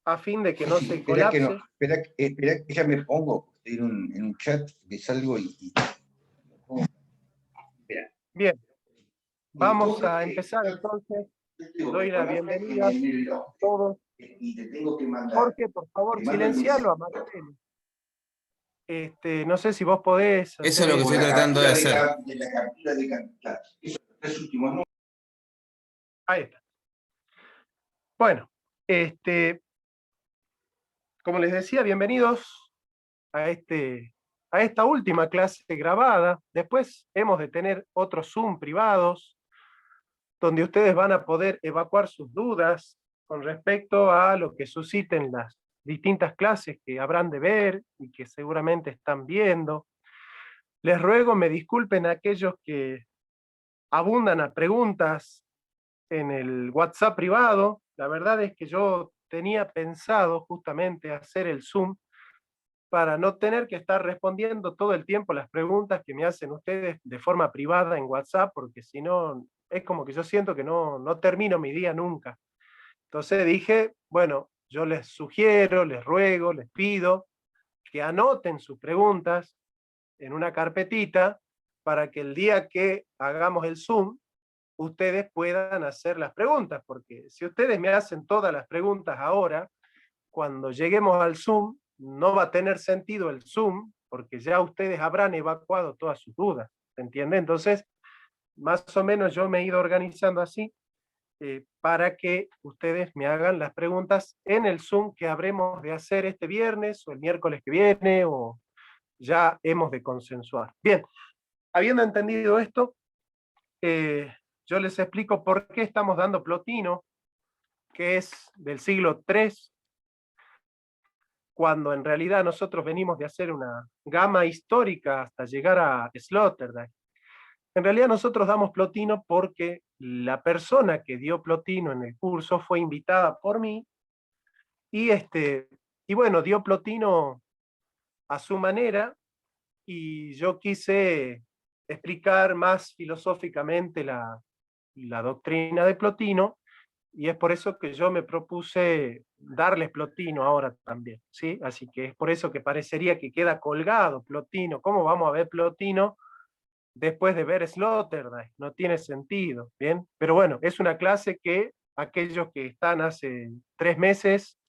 a fin de que no se Espera que no, colapse. espera que ya me pongo en un chat, que salgo espera. Bien, vamos a Jorge, empezar entonces. yo te digo, Doy la palabras bienvenida a en todos. y te tengo que mandar, Jorge, por favor, te mando el silencialo a mensaje. Marcelo. No sé si vos podés Eso hacer es lo que eso. estoy tratando de hacer. De la captura de capital. Esos tres últimos números. Ahí está. Bueno, como les decía, bienvenidos a, a esta última clase grabada. Después hemos de tener otros Zoom privados, donde ustedes van a poder evacuar sus dudas con respecto a lo que susciten las distintas clases que habrán de ver y que seguramente están viendo. Les ruego me disculpen a aquellos que abundan a preguntas en el WhatsApp privado. La verdad es que yo tenía pensado justamente hacer el Zoom para no tener que estar respondiendo todo el tiempo las preguntas que me hacen ustedes de forma privada en WhatsApp, porque si no, es como que yo siento que no termino mi día nunca. Entonces dije, bueno, yo les sugiero, les ruego, les pido que anoten sus preguntas en una carpetita para que el día que hagamos el Zoom, ustedes puedan hacer las preguntas, porque si ustedes me hacen todas las preguntas ahora, cuando lleguemos al Zoom, no va a tener sentido el Zoom, porque ya ustedes habrán evacuado todas sus dudas, ¿se entiende? Entonces, más o menos yo me he ido organizando así, para que ustedes me hagan las preguntas en el Zoom que habremos de hacer este viernes, o el miércoles que viene, o ya hemos de consensuar. Bien, habiendo entendido esto, yo les explico por qué estamos dando Plotino, que es del siglo III, cuando en realidad nosotros venimos de hacer una gama histórica hasta llegar a Sloterdijk. En realidad nosotros damos Plotino porque la persona que dio Plotino en el curso fue invitada por mí y, y bueno, dio Plotino a su manera y yo quise explicar más filosóficamente la doctrina de Plotino, y es por eso que yo me propuse darles Plotino ahora también, ¿sí? Así que es por eso que parecería que queda colgado Plotino. ¿Cómo vamos a ver Plotino después de ver Sloterdijk? No tiene sentido, ¿bien? Pero bueno, es una clase que aquellos que están hace 3 meses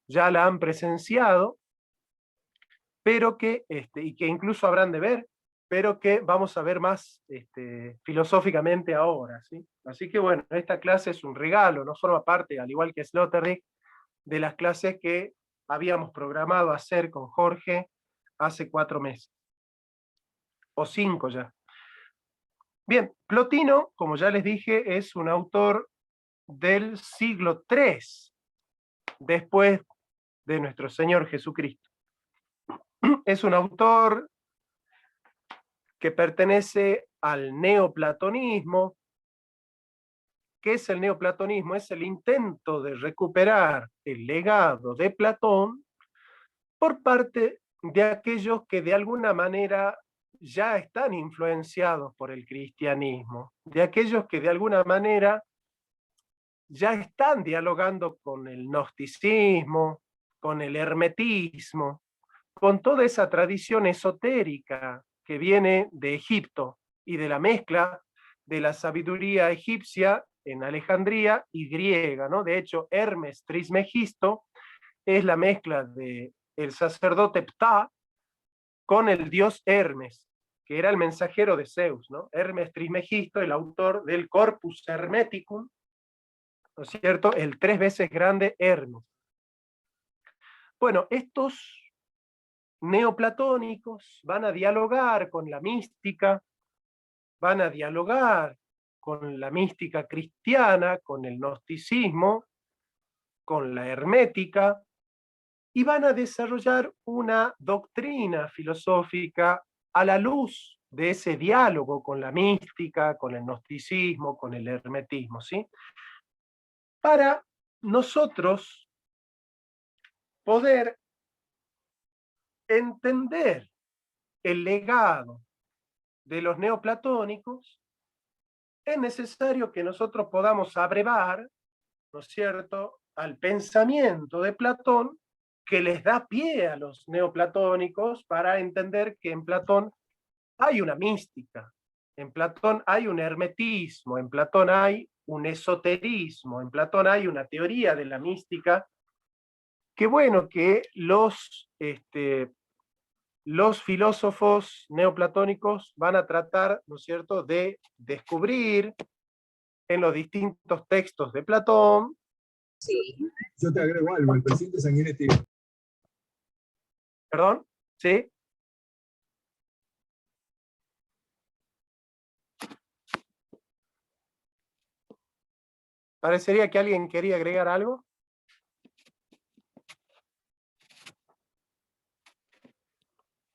ya la han presenciado, pero que, y que incluso habrán de ver, pero que vamos a ver más filosóficamente ahora, ¿sí? Así que bueno, esta clase es un regalo, no forma parte, al igual que Sloterdijk, de las clases que habíamos programado hacer con Jorge hace 4 meses, o 5 ya. Bien, Plotino, como ya les dije, es un autor del siglo III, después de nuestro Señor Jesucristo. Es un autor que pertenece al neoplatonismo. ¿Qué es el neoplatonismo? Es el intento de recuperar el legado de Platón por parte de aquellos que de alguna manera ya están influenciados por el cristianismo, de aquellos que de alguna manera ya están dialogando con el gnosticismo, con el hermetismo, con toda esa tradición esotérica que viene de Egipto y de la mezcla de la sabiduría egipcia en Alejandría y griega, ¿no? De hecho, Hermes Trismegisto es la mezcla de el sacerdote Ptah con el dios Hermes, que era el mensajero de Zeus, ¿no? Hermes Trismegisto, el autor del Corpus Hermeticum, ¿no es cierto? El 3 veces grande Hermes. Bueno, estos neoplatónicos van a dialogar con la mística, van a dialogar con la mística cristiana, con el gnosticismo, con la hermética, y van a desarrollar una doctrina filosófica a la luz de ese diálogo con la mística, con el gnosticismo, con el hermetismo, ¿sí? Para nosotros poder entender el legado de los neoplatónicos, es necesario que nosotros podamos abrevar, ¿no es cierto?, al pensamiento de Platón que les da pie a los neoplatónicos para entender que en Platón hay una mística, en Platón hay un hermetismo, en Platón hay un esoterismo, en Platón hay una teoría de la mística, que bueno, que los filósofos neoplatónicos van a tratar, ¿no es cierto?, de descubrir en los distintos textos de Platón. Sí. Yo te agrego algo, el presidente Sanguinetti. ¿Perdón? ¿Sí? Parecería que alguien quería agregar algo.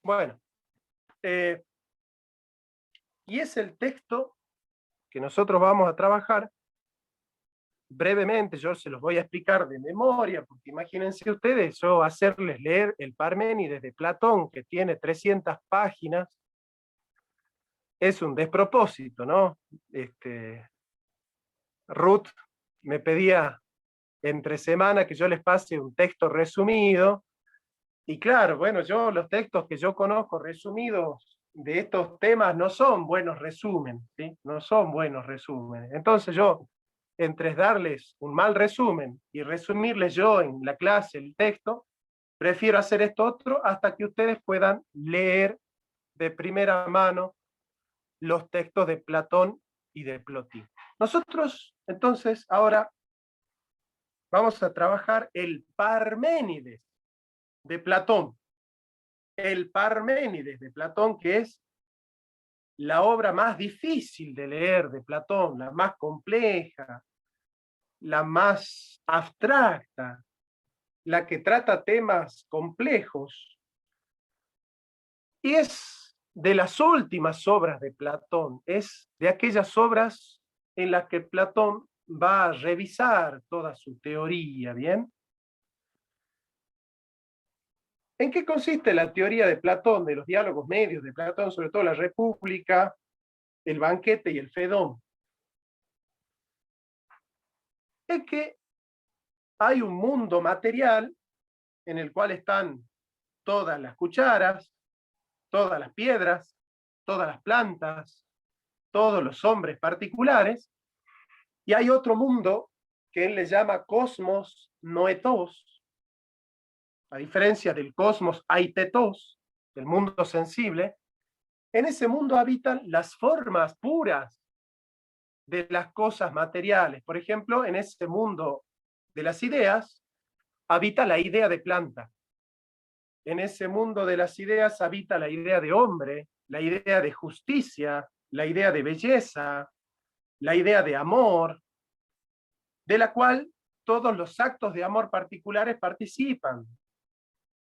Bueno, y es el texto que nosotros vamos a trabajar brevemente. Yo se los voy a explicar de memoria, porque imagínense ustedes, yo hacerles leer el Parménides de Platón, que tiene 300 páginas, es un despropósito, ¿no? Ruth me pedía entre semana que yo les pase un texto resumido, y claro, bueno, yo los textos que yo conozco resumidos de estos temas no son buenos resúmenes, ¿sí? No son buenos resúmenes. Entonces yo, entre darles un mal resumen y resumirles yo en la clase el texto, prefiero hacer esto otro hasta que ustedes puedan leer de primera mano los textos de Platón y de Plotín. Nosotros, entonces, ahora vamos a trabajar el Parménides de Platón. El Parménides de Platón, que es la obra más difícil de leer de Platón, la más compleja, la más abstracta, la que trata temas complejos. Y es de las últimas obras de Platón, es de aquellas obras en las que Platón va a revisar toda su teoría, ¿bien? ¿En qué consiste la teoría de Platón, de los diálogos medios de Platón, sobre todo la República, el Banquete y el Fedón? Es que hay un mundo material en el cual están todas las cucharas, todas las piedras, todas las plantas, todos los hombres particulares, y hay otro mundo que él le llama cosmos noetos, a diferencia del cosmos aitetos, del mundo sensible. En ese mundo habitan las formas puras de las cosas materiales. Por ejemplo, en ese mundo de las ideas, habita la idea de planta. En ese mundo de las ideas habita la idea de hombre, la idea de justicia, la idea de belleza, la idea de amor, de la cual todos los actos de amor particulares participan.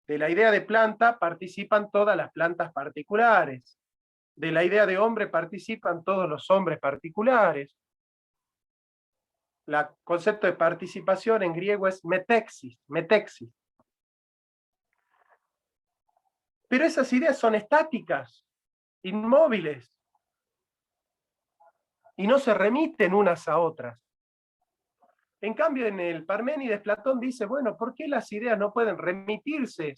De la idea de planta participan todas las plantas particulares. De la idea de hombre participan todos los hombres particulares. El concepto de participación en griego es metexis, metexis. Pero esas ideas son estáticas, inmóviles, y no se remiten unas a otras. En cambio, en el Parménides, Platón dice, bueno, ¿por qué las ideas no pueden remitirse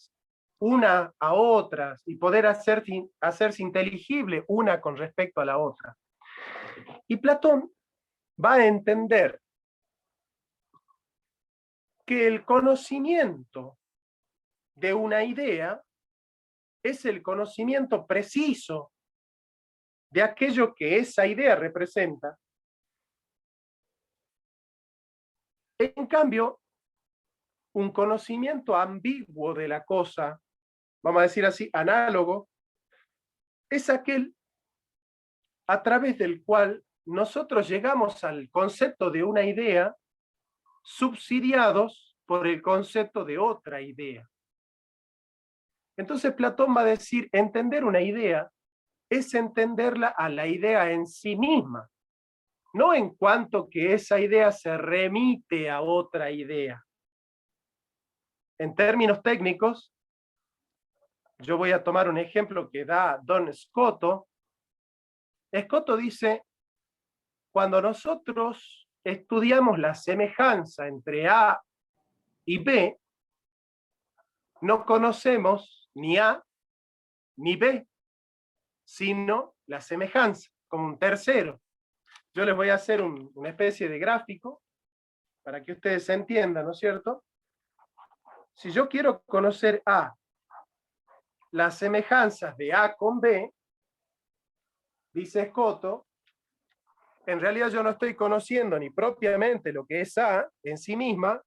una a otras y poder hacerse inteligible una con respecto a la otra? Y Platón va a entender que el conocimiento de una idea es el conocimiento preciso de aquello que esa idea representa. En cambio, un conocimiento ambiguo de la cosa, vamos a decir así, análogo, es aquel a través del cual nosotros llegamos al concepto de una idea subsidiados por el concepto de otra idea. Entonces Platón va a decir, entender una idea es entenderla a la idea en sí misma, no en cuanto que esa idea se remite a otra idea. En términos técnicos, yo voy a tomar un ejemplo que da Don Scotto. Scotto dice, cuando nosotros estudiamos la semejanza entre A y B, no conocemos ni A ni B, sino la semejanza, como un tercero. Yo les voy a hacer una especie de gráfico para que ustedes entiendan, ¿no es cierto? Si yo quiero conocer A, las semejanzas de A con B, dice Escoto, en realidad yo no estoy conociendo ni propiamente lo que es A en sí misma,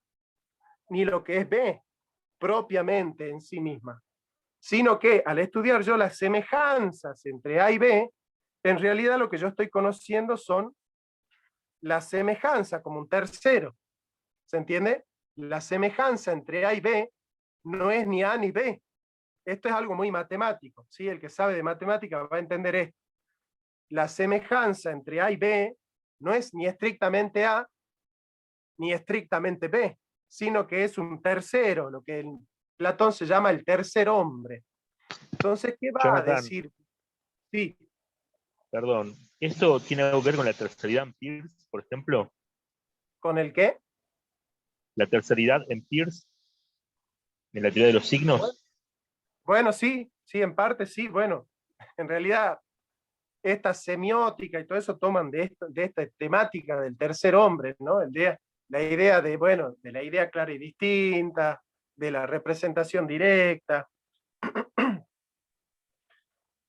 ni lo que es B propiamente en sí misma, sino que al estudiar yo las semejanzas entre A y B, en realidad lo que yo estoy conociendo son la semejanza como un tercero. ¿Se entiende? La semejanza entre A y B no es ni A ni B. Esto es algo muy matemático, ¿sí? El que sabe de matemática va a entender esto. La semejanza entre A y B no es ni estrictamente A ni estrictamente B, sino que es un tercero, lo que Platón se llama el tercer hombre. Entonces, ¿qué va a Jonathan, decir? Sí, perdón, ¿esto tiene algo que ver con la terceridad en Peirce, por ejemplo? ¿con el qué? La terceridad en Peirce, en la teoría de los signos. Bueno, sí, sí, en parte sí, bueno, en realidad esta semiótica y todo eso toman de esta temática del tercer hombre, ¿no? La idea de, bueno, de la idea clara y distinta, de la representación directa.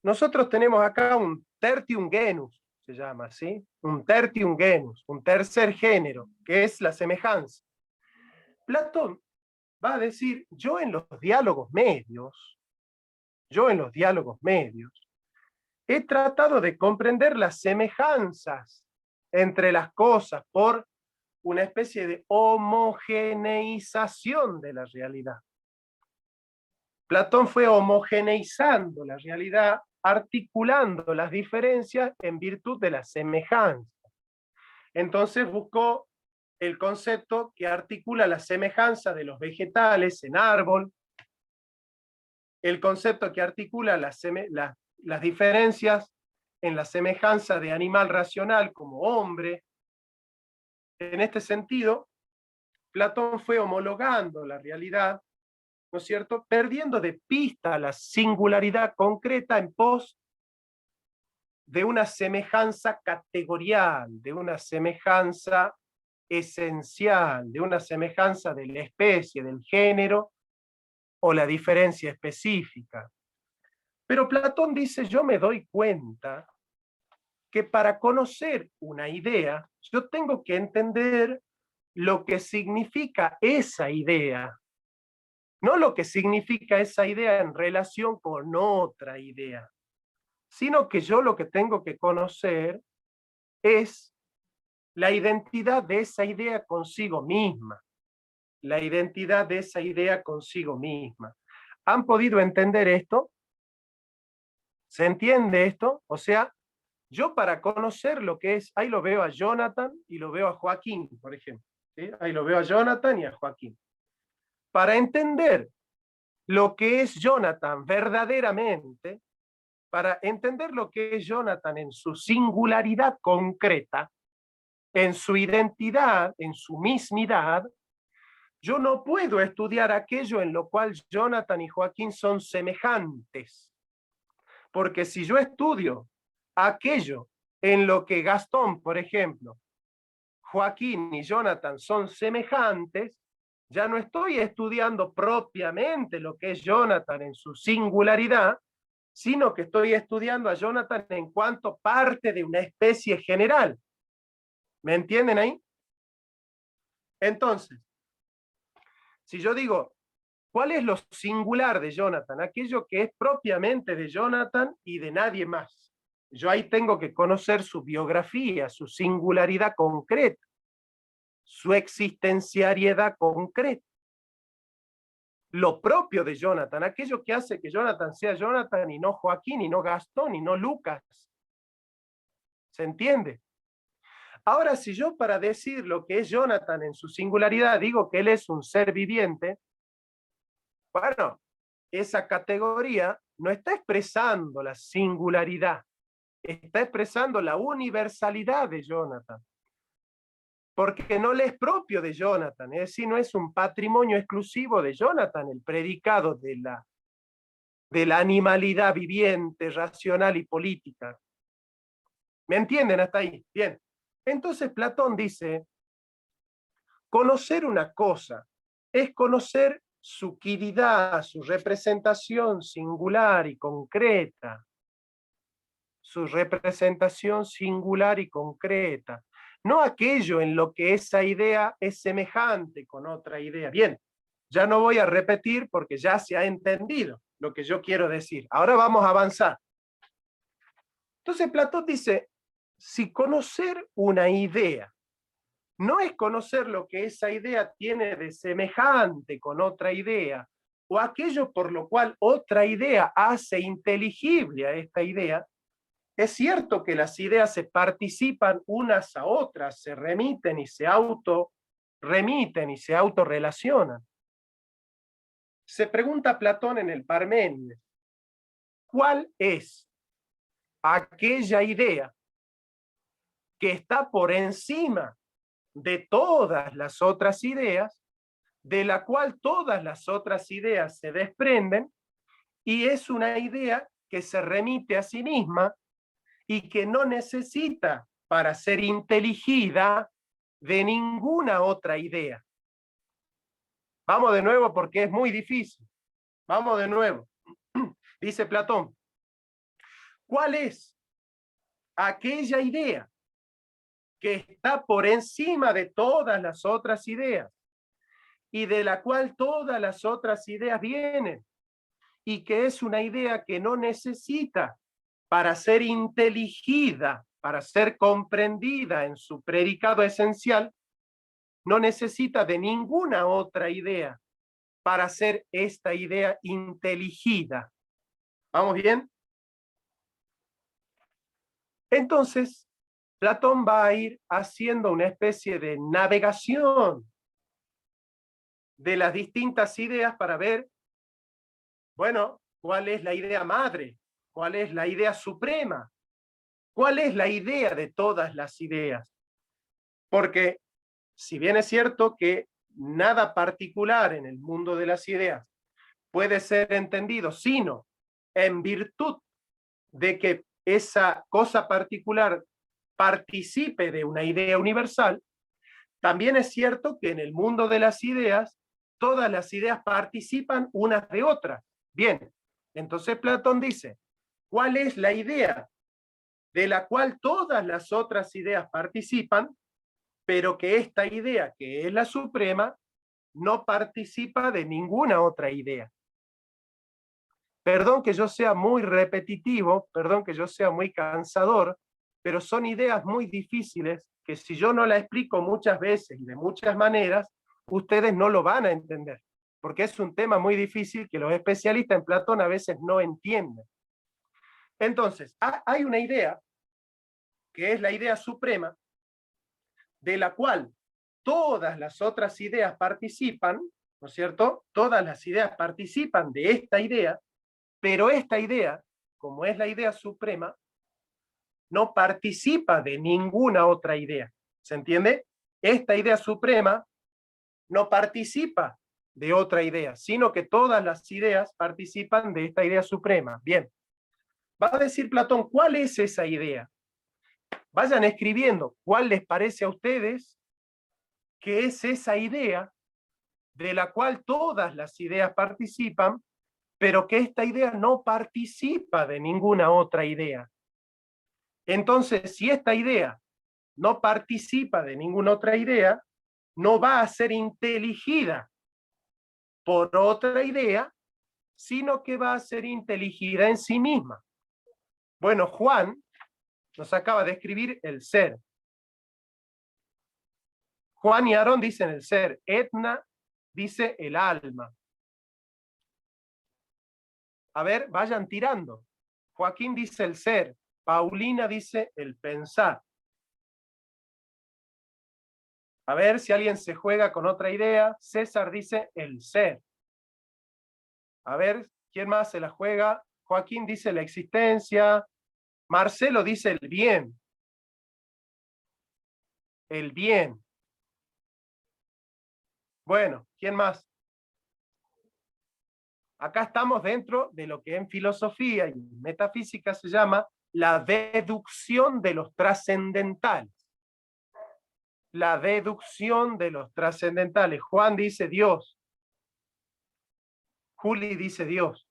Nosotros tenemos acá un tertium genus, se llama, ¿sí? Un tertium genus, un tercer género, que es la semejanza. Platón va a decir, yo en los diálogos medios, he tratado de comprender las semejanzas entre las cosas por una especie de homogeneización de la realidad. Platón fue homogeneizando la realidad, articulando las diferencias en virtud de la semejanza. Entonces buscó el concepto que articula la semejanza de los vegetales en árbol, el concepto que articula las diferencias en la semejanza de animal racional como hombre. En este sentido, Platón fue homologando la realidad, ¿no es cierto?, perdiendo de vista la singularidad concreta en pos de una semejanza categorial, de una semejanza esencial, de una semejanza de la especie, del género o la diferencia específica. Pero Platón dice, yo me doy cuenta que para conocer una idea, yo tengo que entender lo que significa esa idea, no lo que significa esa idea en relación con otra idea, sino que yo lo que tengo que conocer es la identidad de esa idea consigo misma, la identidad de esa idea consigo misma. ¿Han podido entender esto? ¿Se entiende esto? O sea, yo para conocer lo que es, ahí lo veo a Jonathan y lo veo a Joaquín, por ejemplo. ¿Sí? Ahí lo veo a Jonathan y a Joaquín. Para entender lo que es Jonathan verdaderamente, para entender lo que es Jonathan en su singularidad concreta, en su identidad, en su mismidad, yo no puedo estudiar aquello en lo cual Jonathan y Joaquín son semejantes. Porque si yo estudio aquello en lo que Gastón, por ejemplo, Joaquín y Jonathan son semejantes, ya no estoy estudiando propiamente lo que es Jonathan en su singularidad, sino que estoy estudiando a Jonathan en cuanto parte de una especie general. ¿Me entienden ahí? Entonces, si yo digo, ¿cuál es lo singular de Jonathan? Aquello que es propiamente de Jonathan y de nadie más. Yo ahí tengo que conocer su biografía, su singularidad concreta, su existenciariedad concreta. Lo propio de Jonathan, aquello que hace que Jonathan sea Jonathan y no Joaquín, y no Gastón, y no Lucas. ¿Se entiende? Ahora, si yo para decir lo que es Jonathan en su singularidad digo que él es un ser viviente, bueno, esa categoría no está expresando la singularidad, está expresando la universalidad de Jonathan. porque no le es propio de Jonathan, es decir, no es un patrimonio exclusivo de Jonathan, el predicado de la animalidad viviente, racional y política. ¿Me entienden hasta ahí? Bien. Entonces Platón dice, conocer una cosa es conocer su quiridad, su representación singular y concreta. Su representación singular y concreta. No aquello en lo que esa idea es semejante con otra idea. Bien, ya no voy a repetir porque ya se ha entendido lo que yo quiero decir. Ahora vamos a avanzar. Entonces Platón dice, si conocer una idea no es conocer lo que esa idea tiene de semejante con otra idea, o aquello por lo cual otra idea hace inteligible a esta idea, es cierto que las ideas se participan unas a otras, se remiten y se autorremiten y se autorrelacionan. Se pregunta Platón en el Parménides, ¿cuál es aquella idea que está por encima de todas las otras ideas, de la cual todas las otras ideas se desprenden, y es una idea que se remite a sí misma y que no necesita para ser inteligida de ninguna otra idea? Vamos de nuevo porque es muy difícil. Vamos de nuevo. Dice Platón, ¿cuál es aquella idea que está por encima de todas las otras ideas y de la cual todas las otras ideas vienen, y que es una idea que no necesita para ser inteligida, para ser comprendida en su predicado esencial, no necesita de ninguna otra idea para ser esta idea inteligida? ¿Vamos bien? Entonces, Platón va a ir haciendo una especie de navegación de las distintas ideas para ver, bueno, cuál es la idea madre, cuál es la idea suprema, cuál es la idea de todas las ideas. Porque si bien es cierto que nada particular en el mundo de las ideas puede ser entendido sino en virtud de que esa cosa particular participe de una idea universal, también es cierto que en el mundo de las ideas todas las ideas participan unas de otras. Bien, entonces Platón dice, ¿cuál es la idea de la cual todas las otras ideas participan, pero que esta idea, que es la suprema, no participa de ninguna otra idea? Perdón que yo sea muy repetitivo, perdón que yo sea muy cansador, pero son ideas muy difíciles que si yo no la explico muchas veces y de muchas maneras, ustedes no lo van a entender, porque es un tema muy difícil que los especialistas en Platón a veces no entienden. Entonces, hay una idea, que es la idea suprema, de la cual todas las otras ideas participan, ¿no es cierto? Todas las ideas participan de esta idea, pero esta idea, como es la idea suprema, no participa de ninguna otra idea. ¿Se entiende? Esta idea suprema no participa de otra idea, sino que todas las ideas participan de esta idea suprema. Bien, va a decir Platón, ¿cuál es esa idea? Vayan escribiendo cuál les parece a ustedes que es esa idea de la cual todas las ideas participan, pero que esta idea no participa de ninguna otra idea. Entonces, si esta idea no participa de ninguna otra idea, no va a ser inteligida por otra idea, sino que va a ser inteligida en sí misma. Bueno, Juan nos acaba de escribir el ser. Juan y Aarón dicen el ser. Etna dice el alma. A ver, vayan tirando. Joaquín dice el ser. Paulina dice el pensar. A ver si alguien se juega con otra idea. César dice el ser. A ver, ¿quién más se la juega? Joaquín dice la existencia. Marcelo dice el bien. El bien. Bueno, ¿quién más? Acá estamos dentro de lo que en filosofía y metafísica se llama la deducción de los trascendentales. La deducción de los trascendentales. Juan dice Dios. Juli dice Dios.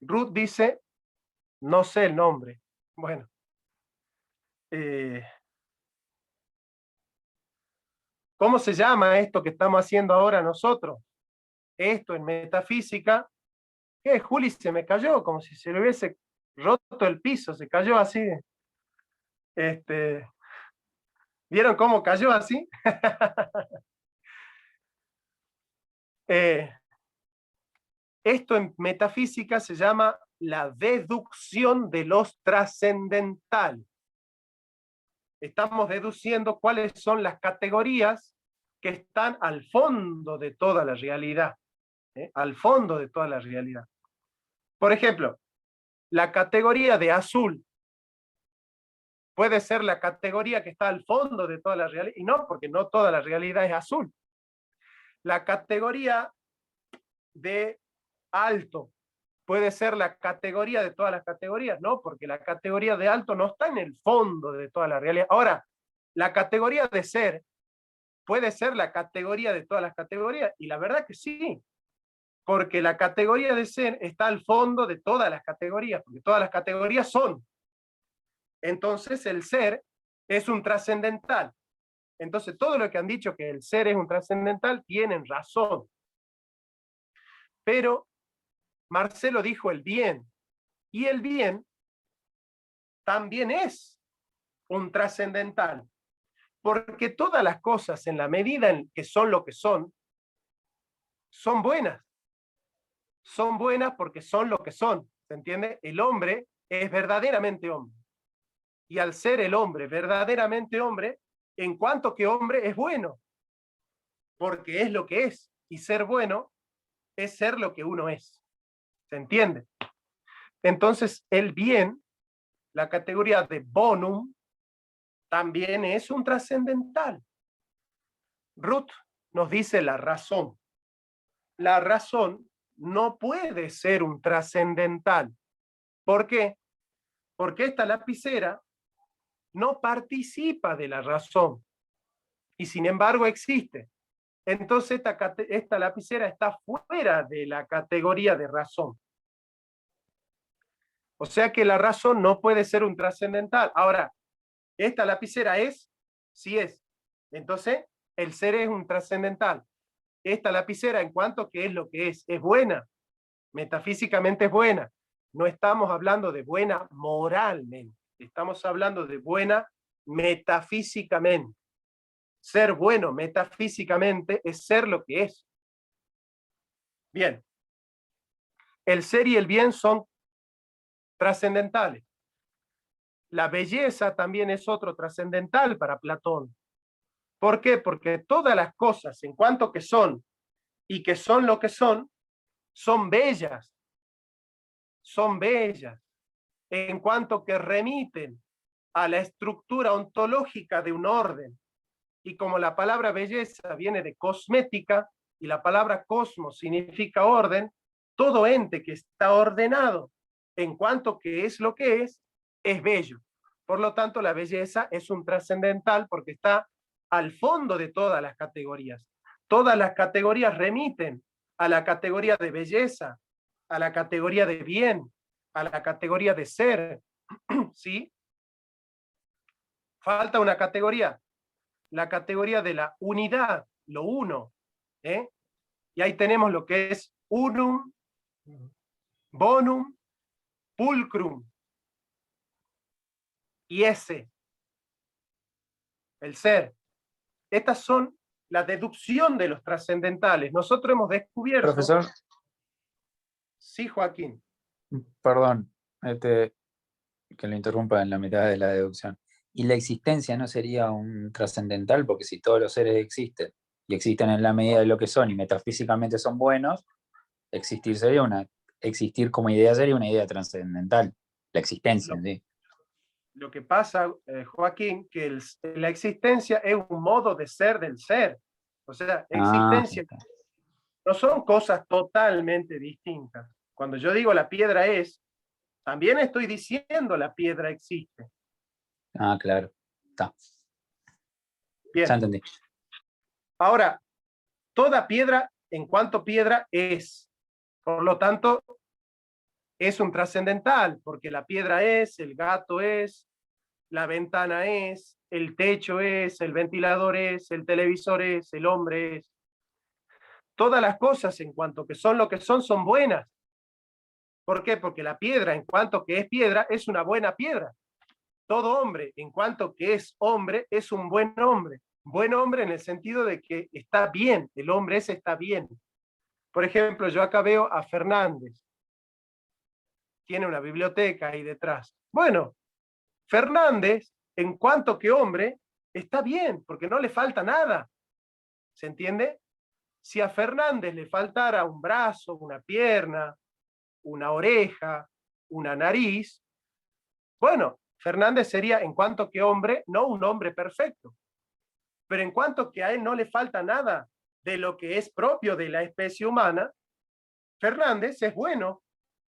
Ruth dice, no sé el nombre. Bueno. ¿Cómo se llama esto que estamos haciendo ahora nosotros? Esto en metafísica. ¿Qué? Juli se me cayó, como si se le hubiese roto el piso, se cayó así. ¿Vieron cómo cayó así? Esto en metafísica se llama la deducción de los trascendentales. Estamos deduciendo cuáles son las categorías que están al fondo de toda la realidad. Al fondo de toda la realidad. Por ejemplo, la categoría de azul puede ser la categoría que está al fondo de toda la realidad, y no, porque no toda la realidad es azul. La categoría de alto puede ser la categoría de todas las categorías, no, porque la categoría de alto no está en el fondo de toda la realidad. Ahora, la categoría de ser puede ser la categoría de todas las categorías, y la verdad que sí, porque la categoría de ser está al fondo de todas las categorías, porque todas las categorías son. Entonces el ser es un trascendental. Entonces todo lo que han dicho que el ser es un trascendental tienen razón. Pero Marcelo dijo el bien, y el bien también es un trascendental, porque todas las cosas en la medida en que son lo que son buenas. Son buenas porque son lo que son, ¿se entiende? El hombre es verdaderamente hombre. Y al ser el hombre verdaderamente hombre, en cuanto que hombre es bueno, porque es lo que es, y ser bueno es ser lo que uno es. ¿Se entiende? Entonces, el bien, la categoría de bonum, también es un trascendental. Ruth nos dice la razón. La razón no puede ser un trascendental. ¿Por qué? Porque esta lapicera no participa de la razón y sin embargo existe. Entonces esta lapicera está fuera de la categoría de razón. O sea que la razón no puede ser un trascendental. Ahora, ¿esta lapicera es? Sí es. Entonces, el ser es un trascendental. Esta lapicera, en cuanto que es lo que es buena. Metafísicamente es buena. No estamos hablando de buena moralmente. Estamos hablando de buena metafísicamente. Ser bueno metafísicamente es ser lo que es. Bien. El ser y el bien son trascendentales. La belleza también es otro trascendental para Platón. ¿Por qué? Porque todas las cosas, en cuanto que son y que son lo que son bellas. Son bellas. En cuanto que remiten a la estructura ontológica de un orden. Y como la palabra belleza viene de cosmética, y la palabra cosmos significa orden, todo ente que está ordenado en cuanto que es lo que es bello. Por lo tanto, la belleza es un trascendental porque está al fondo de todas las categorías. Todas las categorías remiten a la categoría de belleza, a la categoría de bien, a la categoría de ser. ¿Sí? Falta una categoría, la categoría de la unidad, lo uno. Y ahí tenemos lo que es unum, bonum, pulcrum. Y ese, el ser. Estas son la deducción de los trascendentales. Nosotros hemos descubierto... Profesor. Sí, Joaquín. Perdón, que lo interrumpa en la mitad de la deducción. ¿Y la existencia no sería un trascendental? Porque si todos los seres existen, y existen en la medida de lo que son, y metafísicamente son buenos, existir como idea sería una idea trascendental, la existencia, ¿sí? Lo que pasa, Joaquín, que la existencia es un modo de ser del ser. O sea, Ah, existencia no son cosas totalmente distintas. Cuando yo digo la piedra es, también estoy diciendo la piedra existe. claro. Está. Ya Bien. entendí. Ahora, toda piedra, en cuanto piedra, es. Por lo tanto, es un trascendental, porque la piedra es, el gato es, la ventana es, el techo es, el ventilador es, el televisor es, el hombre es. Todas las cosas, en cuanto que son lo que son buenas. ¿Por qué? Porque la piedra, en cuanto que es piedra, es una buena piedra. Todo hombre, en cuanto que es hombre, es un buen hombre. Buen hombre en el sentido de que está bien, el hombre ese está bien. Por ejemplo, yo acá veo a Fernández. Tiene una biblioteca ahí detrás. Bueno, Fernández, en cuanto que hombre, está bien, porque no le falta nada. ¿Se entiende? Si a Fernández le faltara un brazo, una pierna, una oreja, una nariz, bueno, Fernández sería, en cuanto que hombre, no un hombre perfecto. Pero en cuanto que a él no le falta nada de lo que es propio de la especie humana, Fernández es bueno,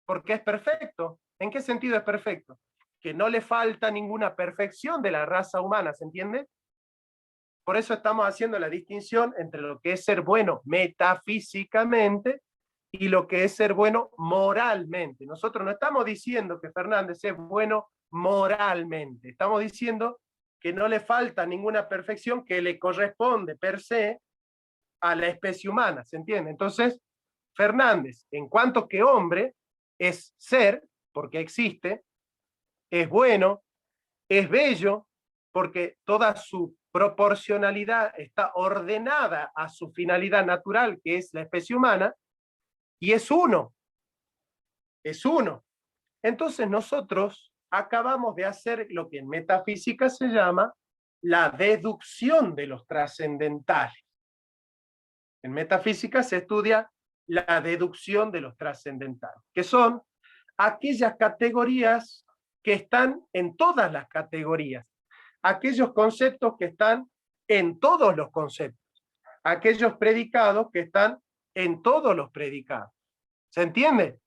porque es perfecto. ¿En qué sentido es perfecto? Que no le falta ninguna perfección de la raza humana, ¿se entiende? Por eso estamos haciendo la distinción entre lo que es ser bueno metafísicamente y lo que es ser bueno moralmente. Nosotros no estamos diciendo que Fernández es bueno moralmente, estamos diciendo que no le falta ninguna perfección que le corresponde per se a la especie humana, ¿se entiende? Entonces, Fernández, en cuanto que hombre, es ser, porque existe, es bueno, es bello, porque toda su proporcionalidad está ordenada a su finalidad natural, que es la especie humana, y es uno. Es uno. Entonces nosotros acabamos de hacer lo que en metafísica se llama la deducción de los trascendentales. En metafísica se estudia la deducción de los trascendentales, que son aquellas categorías que están en todas las categorías, aquellos conceptos que están en todos los conceptos, aquellos predicados que están en todos los predicados. ¿Se entiende?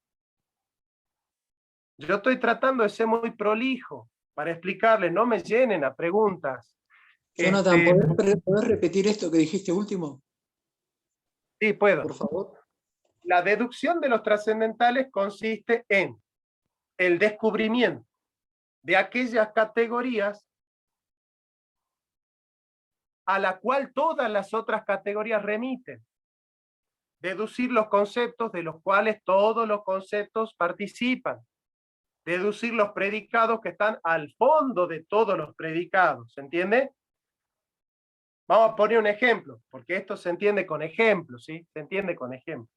Yo estoy tratando de ser muy prolijo para explicarles, no me llenen a preguntas. Jonathan, ¿podés repetir esto que dijiste último? Sí, puedo. Por favor. La deducción de los trascendentales consiste en el descubrimiento de aquellas categorías a la cual todas las otras categorías remiten. Deducir los conceptos de los cuales todos los conceptos participan. Deducir los predicados que están al fondo de todos los predicados. ¿Se entiende? Vamos a poner un ejemplo, porque esto se entiende con ejemplos, ¿sí? Se entiende con ejemplos.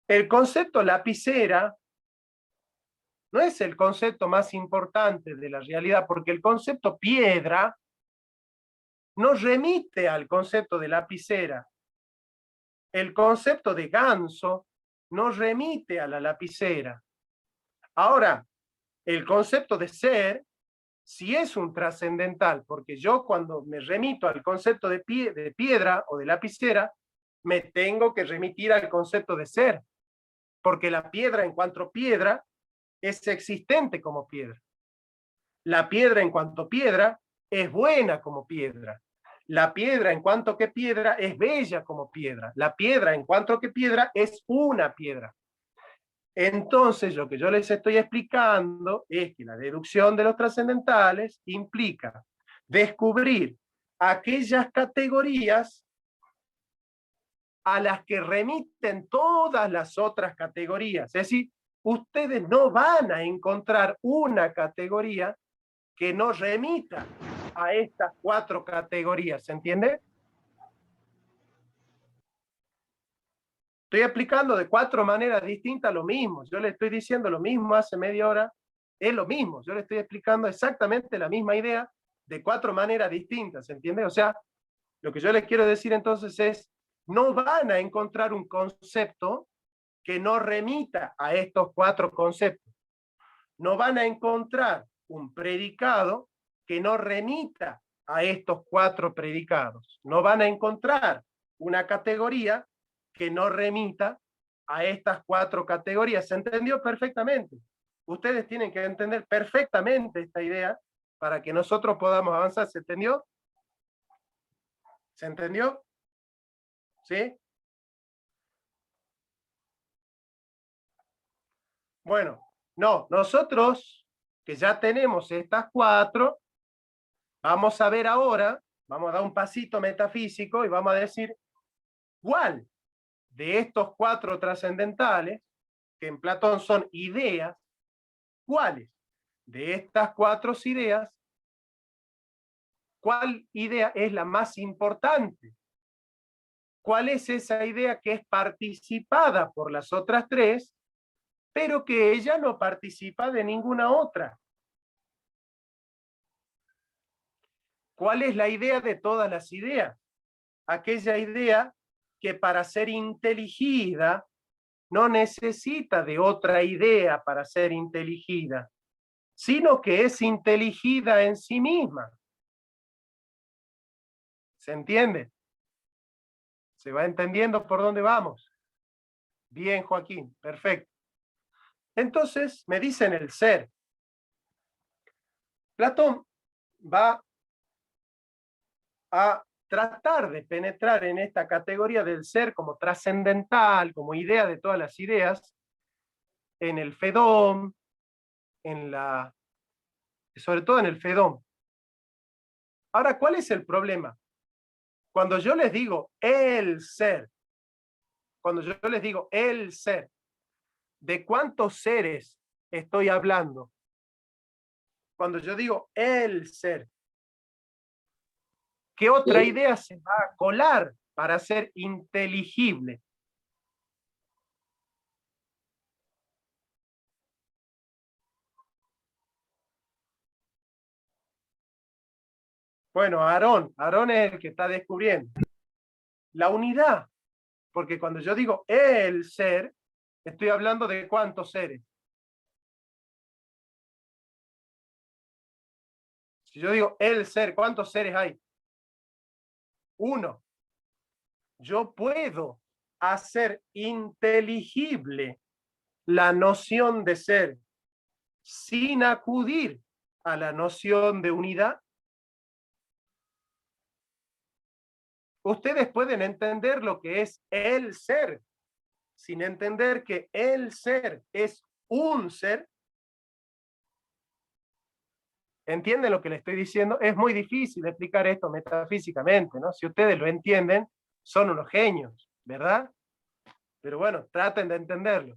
El concepto lapicera no es el concepto más importante de la realidad, porque el concepto piedra no remite al concepto de lapicera. El concepto de ganso no remite a la lapicera. Ahora, el concepto de ser sí es un trascendental, porque yo cuando me remito al concepto de piedra o de lapicera, me tengo que remitir al concepto de ser, porque la piedra en cuanto piedra es existente como piedra. La piedra en cuanto piedra es buena como piedra. La piedra en cuanto que piedra es bella como piedra. La piedra en cuanto que piedra es una piedra. Entonces, lo que yo les estoy explicando es que la deducción de los trascendentales implica descubrir aquellas categorías a las que remiten todas las otras categorías. Es decir, ustedes no van a encontrar una categoría que no remita a estas 4 categorías, ¿se entiende? Estoy explicando de 4 maneras distintas lo mismo. Yo le estoy diciendo lo mismo hace media hora. Es lo mismo. Yo le estoy explicando exactamente la misma idea de 4 maneras distintas. ¿Se entiende? O sea, lo que yo les quiero decir entonces es, no van a encontrar un concepto que no remita a estos 4 conceptos. No van a encontrar un predicado que no remita a estos 4 predicados. No van a encontrar una categoría que no remita a estas 4 categorías. ¿Se entendió perfectamente? Ustedes tienen que entender perfectamente esta idea para que nosotros podamos avanzar. ¿Se entendió? ¿Se entendió? ¿Sí? Bueno, no, nosotros que ya tenemos estas 4, vamos a ver ahora, vamos a dar un pasito metafísico y vamos a decir cuál de estos 4 trascendentales, que en Platón son ideas, cuáles de estas 4 ideas, cuál idea es la más importante, cuál es esa idea que es participada por las otras 3, pero que ella no participa de ninguna otra. ¿Cuál es la idea de todas las ideas? Aquella idea que para ser inteligida no necesita de otra idea para ser inteligida, sino que es inteligida en sí misma. ¿Se entiende? ¿Se va entendiendo por dónde vamos? Bien, Joaquín, perfecto. Entonces, me dicen el ser. Platón va a tratar de penetrar en esta categoría del ser como trascendental, como idea de todas las ideas, en el Fedón, sobre todo en el Fedón. Ahora, ¿cuál es el problema? Cuando yo les digo el ser, ¿de cuántos seres estoy hablando? Cuando yo digo el ser, ¿qué otra idea se va a colar para ser inteligible? Bueno, Aarón es el que está descubriendo. La unidad, porque cuando yo digo el ser, estoy hablando de cuántos seres. Si yo digo el ser, ¿cuántos seres hay? 1. Yo puedo hacer inteligible la noción de ser sin acudir a la noción de unidad. Ustedes pueden entender lo que es el ser sin entender que el ser es un ser. ¿Entienden lo que les estoy diciendo? Es muy difícil explicar esto metafísicamente, ¿no? Si ustedes lo entienden, son unos genios, ¿verdad? Pero bueno, traten de entenderlo.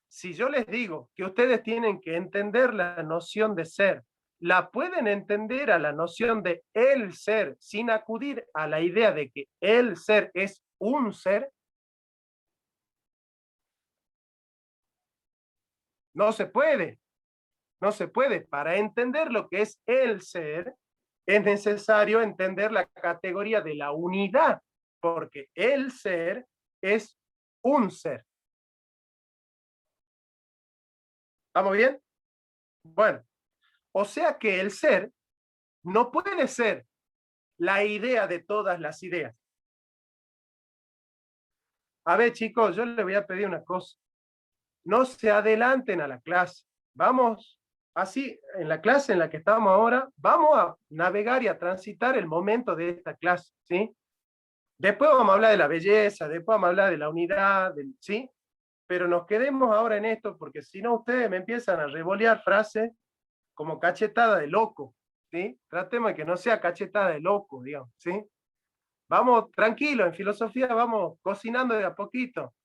Si yo les digo que ustedes tienen que entender la noción de ser, ¿la pueden entender a la noción de el ser sin acudir a la idea de que el ser es un ser? No se puede. No se puede. Para entender lo que es el ser, es necesario entender la categoría de la unidad, porque el ser es un ser. ¿Estamos bien? Bueno, o sea que el ser no puede ser la idea de todas las ideas. A ver, chicos, yo les voy a pedir una cosa. No se adelanten a la clase. Vamos, así, en la clase en la que estamos ahora, vamos a navegar y a transitar el momento de esta clase, ¿sí? Después vamos a hablar de la belleza, después vamos a hablar de la unidad, ¿sí? Pero nos quedemos ahora en esto, porque si no ustedes me empiezan a revolear frases como cachetada de loco, ¿sí? Tratemos de que no sea cachetada de loco, digamos, ¿sí? Vamos tranquilos, en filosofía vamos cocinando de a poquito.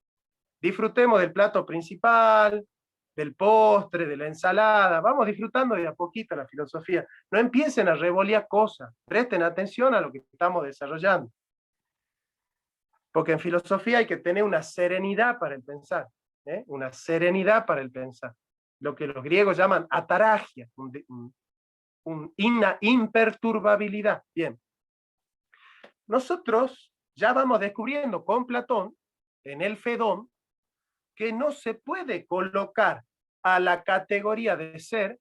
Disfrutemos del plato principal, del postre, de la ensalada, vamos disfrutando de a poquito la filosofía. No empiecen a revolear cosas, presten atención a lo que estamos desarrollando. Porque en filosofía hay que tener una serenidad para el pensar, ¿eh? Una serenidad para el pensar. Lo que los griegos llaman ataragia, una imperturbabilidad. Bien. Nosotros ya vamos descubriendo con Platón, en el Fedón, que no se puede colocar a la categoría de ser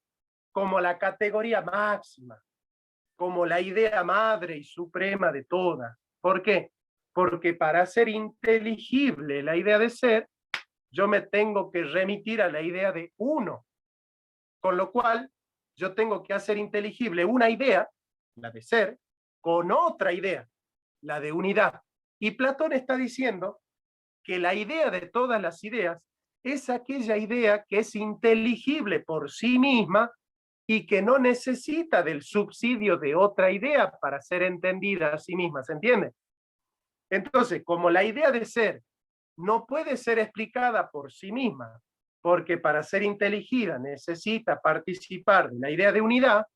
como la categoría máxima. como la idea madre y suprema de todas. ¿Por qué? Porque para ser inteligible la idea de ser, yo me tengo que remitir a la idea de uno. Con lo cual, yo tengo que hacer inteligible una idea, la de ser, con otra idea, la de unidad. Y Platón está diciendo que la idea de todas las ideas es aquella idea que es inteligible por sí misma y que no necesita del subsidio de otra idea para ser entendida a sí misma, ¿se entiende? Entonces, como la idea de ser no puede ser explicada por sí misma, porque para ser inteligida necesita participar de la idea de unidad,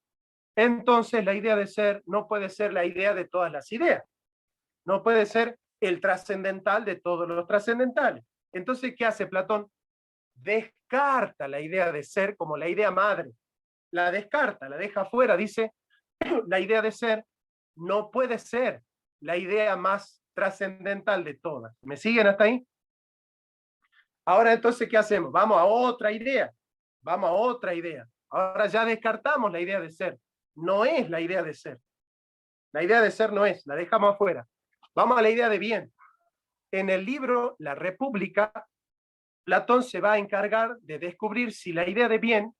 entonces la idea de ser no puede ser la idea de todas las ideas, no puede ser el trascendental de todos los trascendentales. Entonces, ¿qué hace Platón? Descarta la idea de ser como la idea madre, la descarta, la deja fuera, dice, la idea de ser no puede ser la idea más trascendental de todas. ¿Me siguen hasta ahí? Ahora entonces, ¿qué hacemos? Vamos a otra idea, vamos a otra idea. Ahora ya descartamos la idea de ser, no es la idea de ser. La idea de ser no es, la dejamos afuera. Vamos a la idea de bien. En el libro La República, Platón se va a encargar de descubrir si la idea de bien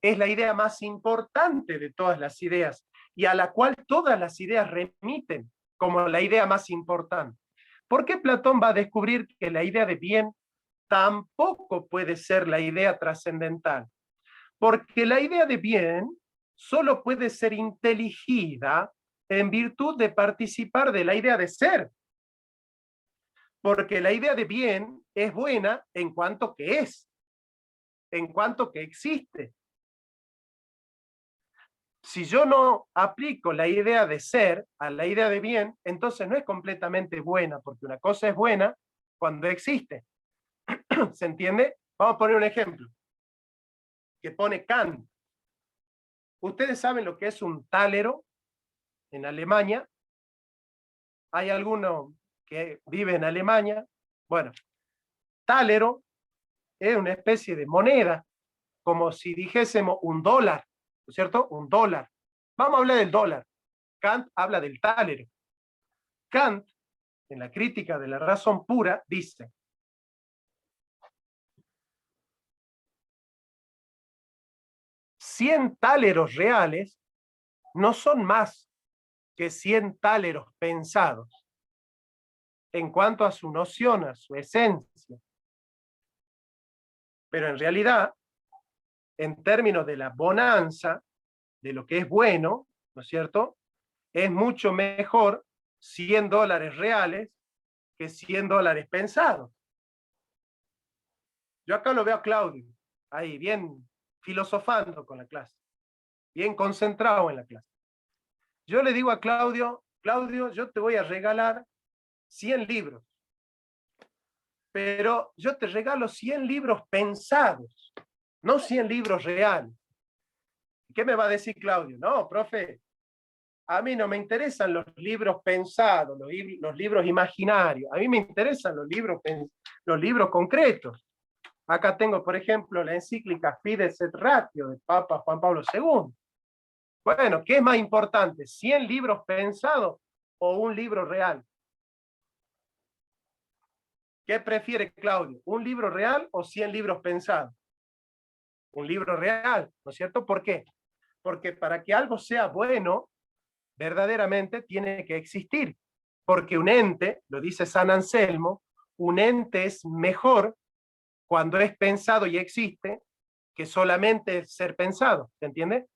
es la idea más importante de todas las ideas y a la cual todas las ideas remiten como la idea más importante. ¿Por qué Platón va a descubrir que la idea de bien tampoco puede ser la idea trascendental? Porque la idea de bien solo puede ser inteligida en virtud de participar de la idea de ser. Porque la idea de bien es buena en cuanto que es, en cuanto que existe. Si yo no aplico la idea de ser a la idea de bien, entonces no es completamente buena, porque una cosa es buena cuando existe. ¿Se entiende? Vamos a poner un ejemplo que pone Kant. ¿Ustedes saben lo que es un tálero en Alemania? ¿Hay alguno que vive en Alemania? Bueno, tálero es una especie de moneda, como si dijésemos un dólar, ¿no es cierto? Un dólar. Vamos a hablar del dólar. Kant habla del tálero. Kant, en la crítica de la razón pura, dice: "100 táleros reales no son más que 100 táleros pensados en cuanto a su noción, a su esencia. Pero en realidad, en términos de la bonanza, de lo que es bueno, ¿no es cierto?, es mucho mejor 100 dólares reales que 100 dólares pensados". Yo acá lo veo a Claudio, ahí bien filosofando con la clase, bien concentrado en la clase. Yo le digo a Claudio: Claudio, yo te voy a regalar 100 libros, pero yo te regalo 100 libros pensados, no 100 libros reales. ¿Qué me va a decir Claudio? No, profe, a mí no me interesan los libros pensados, los libros imaginarios, a mí me interesan los libros concretos. Acá tengo, por ejemplo, la encíclica Fides et Ratio del Papa Juan Pablo II. Bueno, ¿qué es más importante? ¿100 libros pensados o un libro real? ¿Qué prefiere Claudio? ¿Un libro real o 100 libros pensados? Un libro real, ¿no es cierto? ¿Por qué? Porque para que algo sea bueno, verdaderamente tiene que existir. Porque un ente, lo dice San Anselmo, un ente es mejor cuando es pensado y existe que solamente ser pensado, ¿se entiende?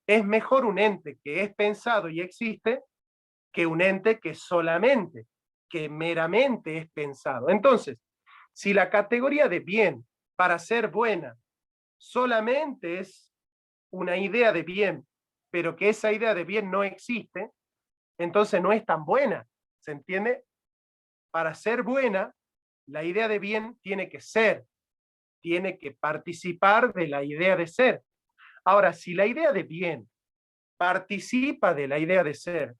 Es mejor un ente que es pensado y existe que un ente que solamente, que meramente es pensado. Entonces, si la categoría de bien para ser buena solamente es una idea de bien, pero que esa idea de bien no existe, entonces no es tan buena, ¿se entiende? Para ser buena, la idea de bien tiene que ser, tiene que participar de la idea de ser. Ahora, si la idea de bien participa de la idea de ser,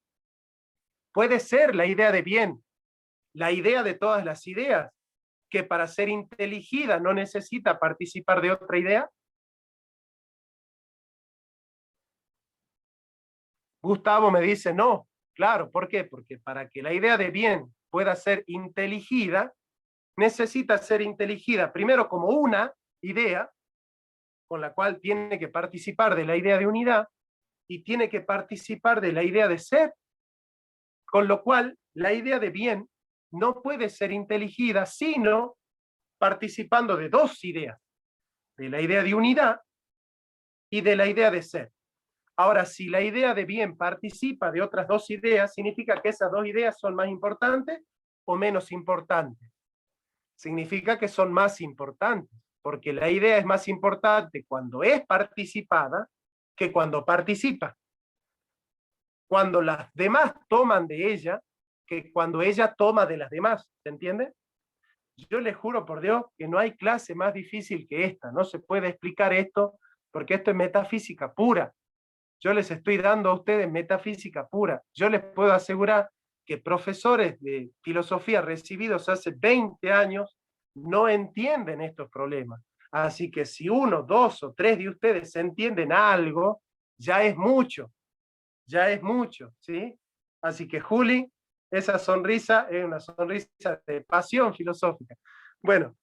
puede ser la idea de bien, la idea de todas las ideas, que para ser inteligida no necesita participar de otra idea. Gustavo me dice, no, claro, ¿por qué? Porque para que la idea de bien pueda ser inteligida, necesita ser inteligida primero como una idea, con la cual tiene que participar de la idea de unidad, y tiene que participar de la idea de ser, con lo cual la idea de bien no puede ser inteligida sino participando de dos ideas, de la idea de unidad y de la idea de ser. Ahora, si la idea de bien participa de otras dos ideas, significa que esas dos ideas son más importantes o menos importantes. Significa que son más importantes, porque la idea es más importante cuando es participada que cuando participa. Cuando las demás toman de ella, que cuando ella toma de las demás, ¿se entiende? Yo les juro por Dios que no hay clase más difícil que esta, no se puede explicar esto, porque esto es metafísica pura. Yo les estoy dando a ustedes metafísica pura. Yo les puedo asegurar que profesores de filosofía recibidos hace 20 años no entienden estos problemas. Así que si 1, 2 o 3 de ustedes entienden algo, ya es mucho, ¿sí? Así que Juli, esa sonrisa es una sonrisa de pasión filosófica. Bueno,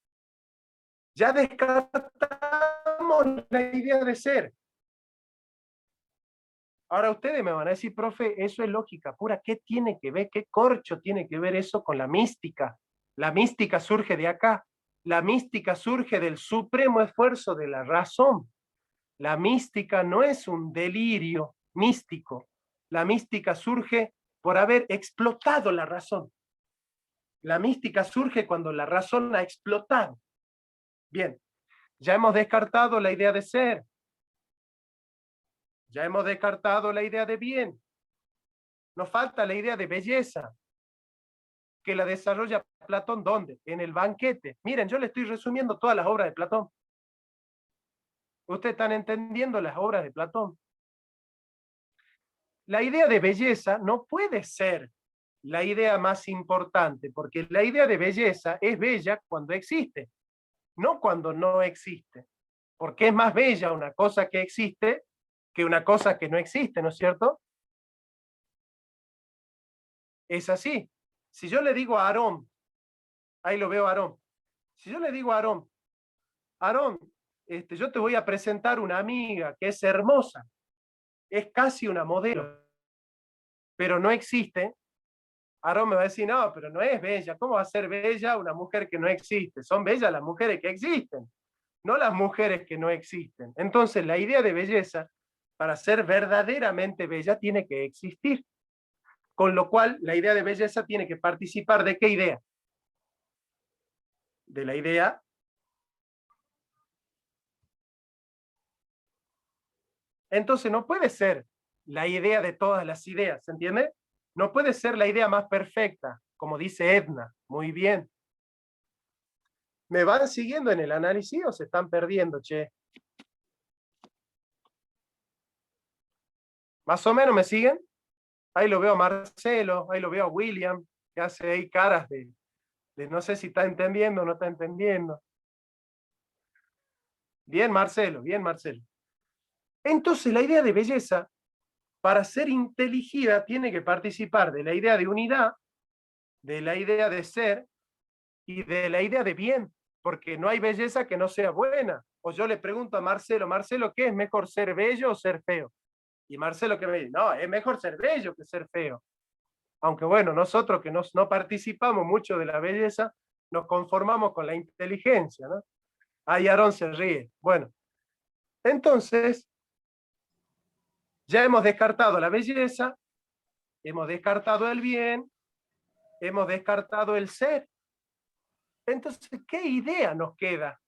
ya descartamos la idea de ser. Ahora ustedes me van a decir, profe, eso es lógica pura. ¿Qué tiene que ver, qué corcho tiene que ver eso con la mística? La mística surge de acá. La mística surge del supremo esfuerzo de la razón. La mística no es un delirio místico. La mística surge por haber explotado la razón. La mística surge cuando la razón ha explotado. Bien, ya hemos descartado la idea de ser. Ya hemos descartado la idea de bien. Nos falta la idea de belleza, que la desarrolla Platón, ¿dónde? En el banquete. Miren, yo le estoy resumiendo todas las obras de Platón. Ustedes están entendiendo las obras de Platón. La idea de belleza no puede ser la idea más importante, porque la idea de belleza es bella cuando existe, no cuando no existe. Porque es más bella una cosa que existe que una cosa que no existe, ¿no es cierto? Es así. Si yo le digo a Aarón, ahí lo veo a Aarón, si yo le digo a Aarón, Aarón, yo te voy a presentar una amiga que es hermosa, es casi una modelo, pero no existe, Aarón me va a decir, no, pero no es bella, ¿cómo va a ser bella una mujer que no existe? Son bellas las mujeres que existen, no las mujeres que no existen. Entonces la idea de belleza, para ser verdaderamente bella, tiene que existir. Con lo cual, la idea de belleza tiene que participar ¿de qué idea? De la idea entonces no puede ser la idea de todas las ideas, ¿se entiende? No puede ser la idea más perfecta, como dice Edna. Muy bien. ¿Me van siguiendo en el análisis o se están perdiendo, che? ¿Más o menos me siguen? Ahí lo veo a Marcelo, ahí lo veo a William, que hace ahí caras de no sé si está entendiendo o no está entendiendo. Bien, Marcelo, bien, Marcelo. Entonces, la idea de belleza, para ser inteligida, tiene que participar de la idea de unidad, de la idea de ser y de la idea de bien, porque no hay belleza que no sea buena. O yo le pregunto a Marcelo, Marcelo, ¿qué es mejor, ser bello o ser feo? Y Marcelo que me dice, no, es mejor ser bello que ser feo. Aunque bueno, nosotros que no participamos mucho de la belleza, nos conformamos con la inteligencia, ¿no? Ahí Aarón se ríe. Bueno, entonces, ya hemos descartado la belleza, hemos descartado el bien, hemos descartado el ser. Entonces, ¿qué idea nos queda?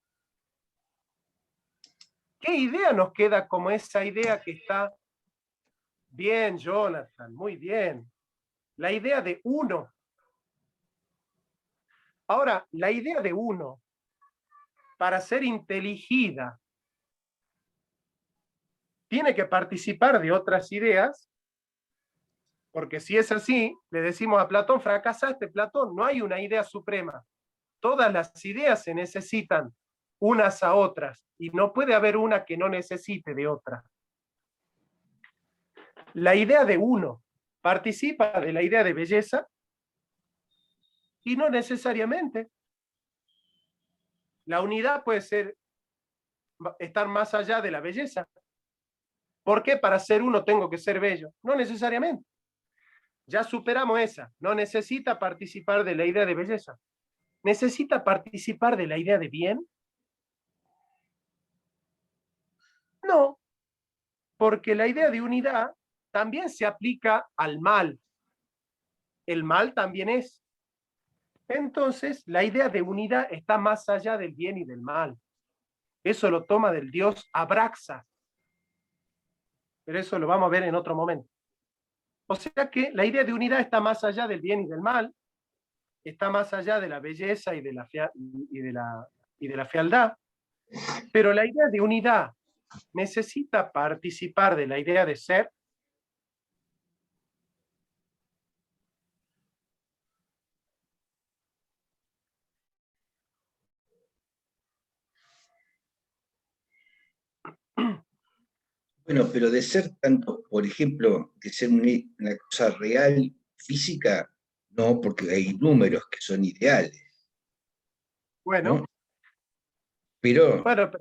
¿Qué idea nos queda como esa idea que está bien, Jonathan? Muy bien. La idea de uno. Ahora, la idea de uno, para ser inteligida, tiene que participar de otras ideas, porque si es así, le decimos a Platón, fracasaste, Platón, no hay una idea suprema. Todas las ideas se necesitan unas a otras, y no puede haber una que no necesite de otra. La idea de uno participa de la idea de belleza y no necesariamente. La unidad puede estar más allá de la belleza. ¿Por qué para ser uno tengo que ser bello? No necesariamente. Ya superamos esa. No necesita participar de la idea de belleza. ¿Necesita participar de la idea de bien? No, porque la idea de unidad también se aplica al mal. El mal también es. Entonces, la idea de unidad está más allá del bien y del mal. Eso lo toma del dios Abraxas. Pero eso lo vamos a ver en otro momento. O sea que la idea de unidad está más allá del bien y del mal, está más allá de la belleza y de la fealdad, pero la idea de unidad necesita participar de la idea de ser. Bueno, pero de ser tanto, por ejemplo, de ser una cosa real, física, no, porque hay números que son ideales, Bueno, ¿no? Pero pero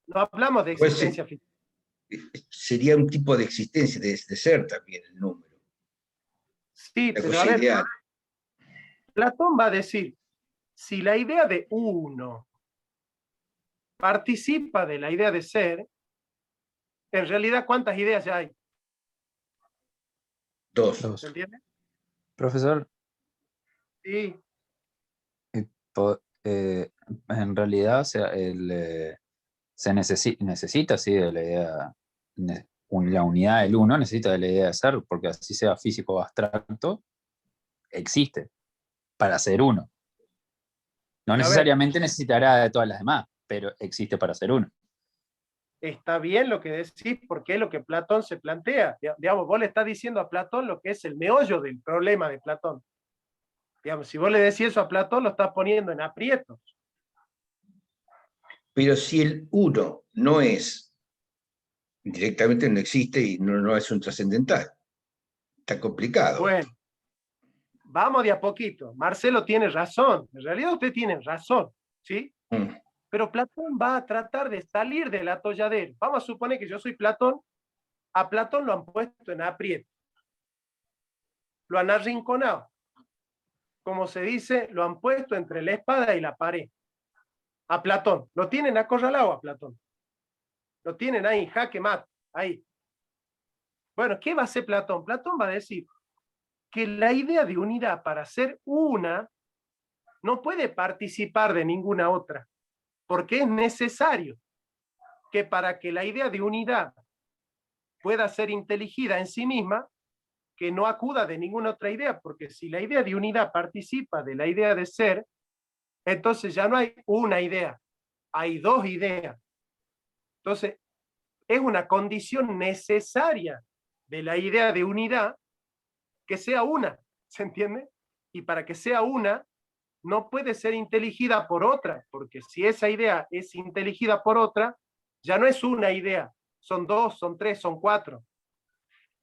no hablamos de Pues existencia física. sería un tipo de existencia, de ser también el número, Sí, la pero a cosa ver, ideal. Platón va a decir, si la idea de uno participa de la idea de ser, en realidad, ¿cuántas ideas ya hay? Dos. ¿Se entiende? Profesor, Sí, en realidad, o sea, se necesita, sí, de la idea, la unidad del uno necesita de la idea de ser, porque así sea físico o abstracto, existe para ser uno. No a ver, necesariamente necesitará de todas las demás, pero existe para ser uno. está bien lo que decís, porque es lo que Platón se plantea. Digamos, vos le estás diciendo a Platón lo que es el meollo del problema de Platón. Digamos, si vos le decís eso a Platón, lo estás poniendo en aprietos. Pero si el uno no es, directamente no existe y no es un trascendental, está complicado. Bueno, vamos de a poquito. Marcelo tiene razón. En realidad usted tiene razón, ¿sí? Mm. Pero Platón va a tratar de salir del atolladero. Vamos a suponer que yo soy Platón. A Platón lo han puesto en aprieto. Lo han arrinconado. Como se dice, lo han puesto entre la espada y la pared. A Platón. Lo tienen acorralado a Platón. Lo tienen ahí, jaque mate, ahí. Bueno, ¿qué va a hacer Platón? Platón va a decir que la idea de unidad para ser una no puede participar de ninguna otra, porque es necesario que para que la idea de unidad pueda ser inteligida en sí misma, que no acuda de ninguna otra idea, porque si la idea de unidad participa de la idea de ser, entonces ya no hay una idea, hay dos ideas. Entonces, es una condición necesaria de la idea de unidad que sea una, ¿se entiende? Y para que sea una, no puede ser inteligida por otra, porque si esa idea es inteligida por otra, ya no es una idea, son dos, son tres, son cuatro.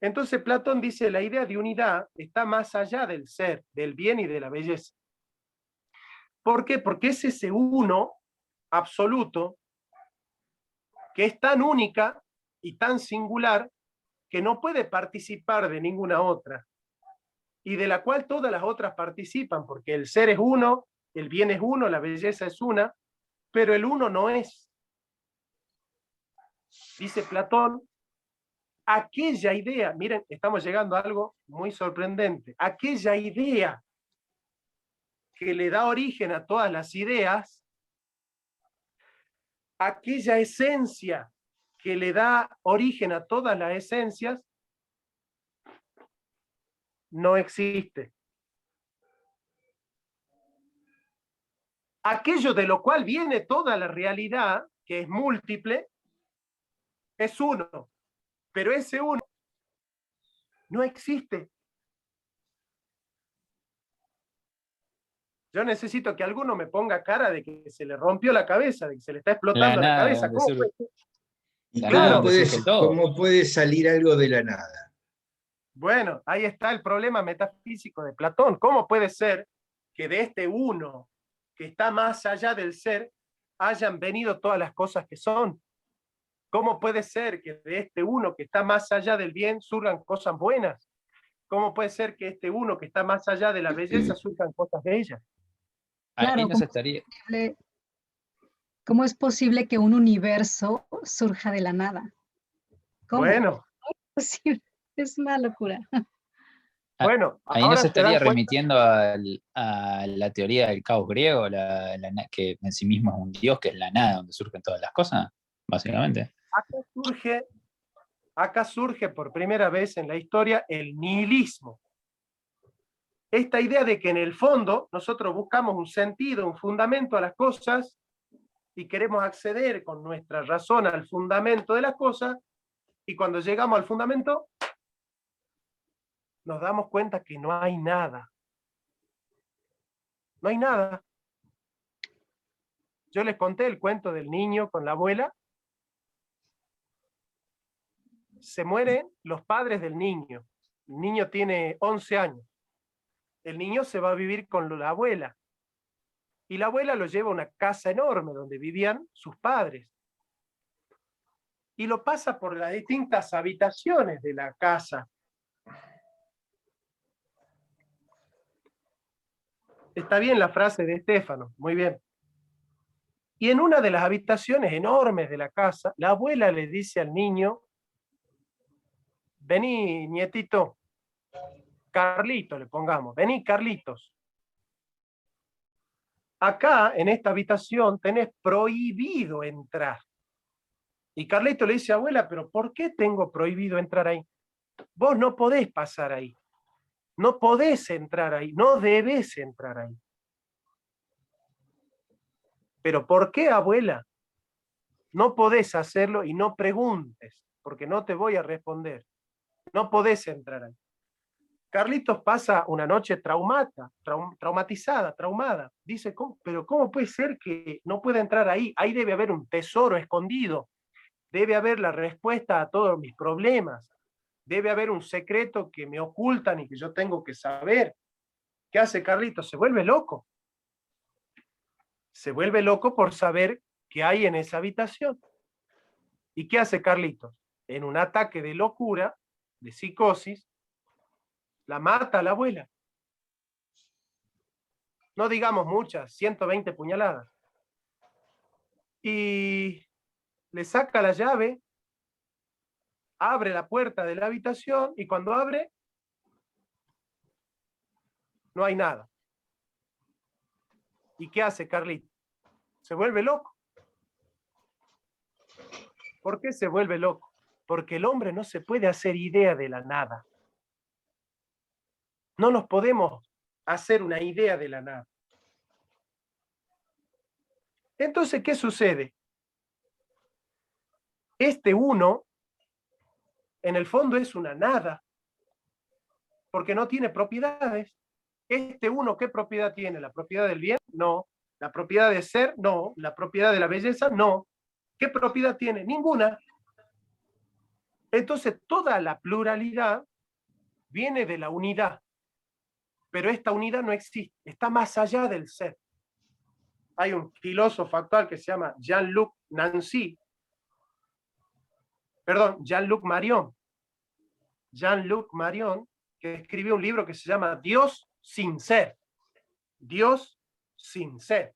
Entonces Platón dice, la idea de unidad está más allá del ser, del bien y de la belleza. ¿Por qué? Porque es ese uno absoluto que es tan única y tan singular que no puede participar de ninguna otra, y de la cual todas las otras participan, porque el ser es uno, el bien es uno, la belleza es una, pero el uno no es. Dice Platón, aquella idea, miren, estamos llegando a algo muy sorprendente, aquella idea que le da origen a todas las ideas, aquella esencia que le da origen a todas las esencias, no existe. Aquello de lo cual viene toda la realidad, que es múltiple, es uno, pero ese uno no existe. Yo necesito que alguno me ponga cara de que se le rompió la cabeza, de que se le está explotando la cabeza. ¿Cómo puede ser? ¿Y La cómo nada, puede, surge todo. cómo puede salir algo de la nada? Bueno, ahí está el problema metafísico de Platón. ¿Cómo puede ser que de este uno que está más allá del ser hayan venido todas las cosas que son? ¿Cómo puede ser que de este uno que está más allá del bien surjan cosas buenas? ¿Cómo puede ser que este uno que está más allá de la belleza surjan cosas bellas? Ahí Claro, nos estaría, ¿cómo es posible que un universo surja de la nada? ¿Cómo? Bueno, Es posible. Es una locura. bueno, ahí ahora nos se dan estaría cuenta. remitiendo a la teoría del caos griego, que en sí mismo es un dios, que es la nada, donde surgen todas las cosas, básicamente. Acá surge por primera vez en la historia el nihilismo. Esta idea de que en el fondo nosotros buscamos un sentido, un fundamento a las cosas y queremos acceder con nuestra razón al fundamento de las cosas, y cuando llegamos al fundamento nos damos cuenta que no hay nada. No hay nada. Yo les conté el cuento del niño con la abuela. Se mueren los padres del niño. El niño tiene 11 años. El niño se va a vivir con la abuela. Y la abuela lo lleva a una casa enorme donde vivían sus padres. Y lo pasa por las distintas habitaciones de la casa. Está bien la frase de Estéfano, muy bien. Y en una de las habitaciones enormes de la casa, la abuela le dice al niño: vení, nietito, Carlito le pongamos, vení, Carlitos. Acá, en esta habitación, tenés prohibido entrar. Y Carlito le dice: abuela, pero ¿por qué tengo prohibido entrar ahí? Vos no podés pasar ahí. No podés entrar ahí, no debés entrar ahí. ¿Pero por qué, abuela? No podés hacerlo y no preguntes, porque no te voy a responder. No podés entrar ahí. Carlitos pasa una noche traumatizada, traumada. Dice: ¿pero cómo puede ser que no pueda entrar ahí? Ahí debe haber un tesoro escondido. Debe haber la respuesta a todos mis problemas. Debe haber un secreto que me ocultan y que yo tengo que saber. ¿Qué hace Carlitos? Se vuelve loco. Se vuelve loco por saber qué hay en esa habitación. ¿Y qué hace Carlitos? En un ataque de locura, de psicosis, la mata a la abuela. No digamos muchas, 120 puñaladas. Y le saca la llave, abre la puerta de la habitación y cuando abre, no hay nada. ¿Y qué hace Carlitos? Se vuelve loco. ¿Por qué se vuelve loco? Porque el hombre no se puede hacer idea de la nada. No nos podemos hacer una idea de la nada. Entonces, ¿qué sucede? Este uno, en el fondo, es una nada, porque no tiene propiedades. Este uno, ¿qué propiedad tiene? ¿La propiedad del bien? No. ¿La propiedad de ser? No. ¿La propiedad de la belleza? No. ¿Qué propiedad tiene? Ninguna. Entonces, toda la pluralidad viene de la unidad, pero esta unidad no existe, está más allá del ser. Hay un filósofo actual que se llama Jean-Luc Marion. Jean-Luc Marion, que escribió un libro que se llama Dios sin ser. Dios sin ser.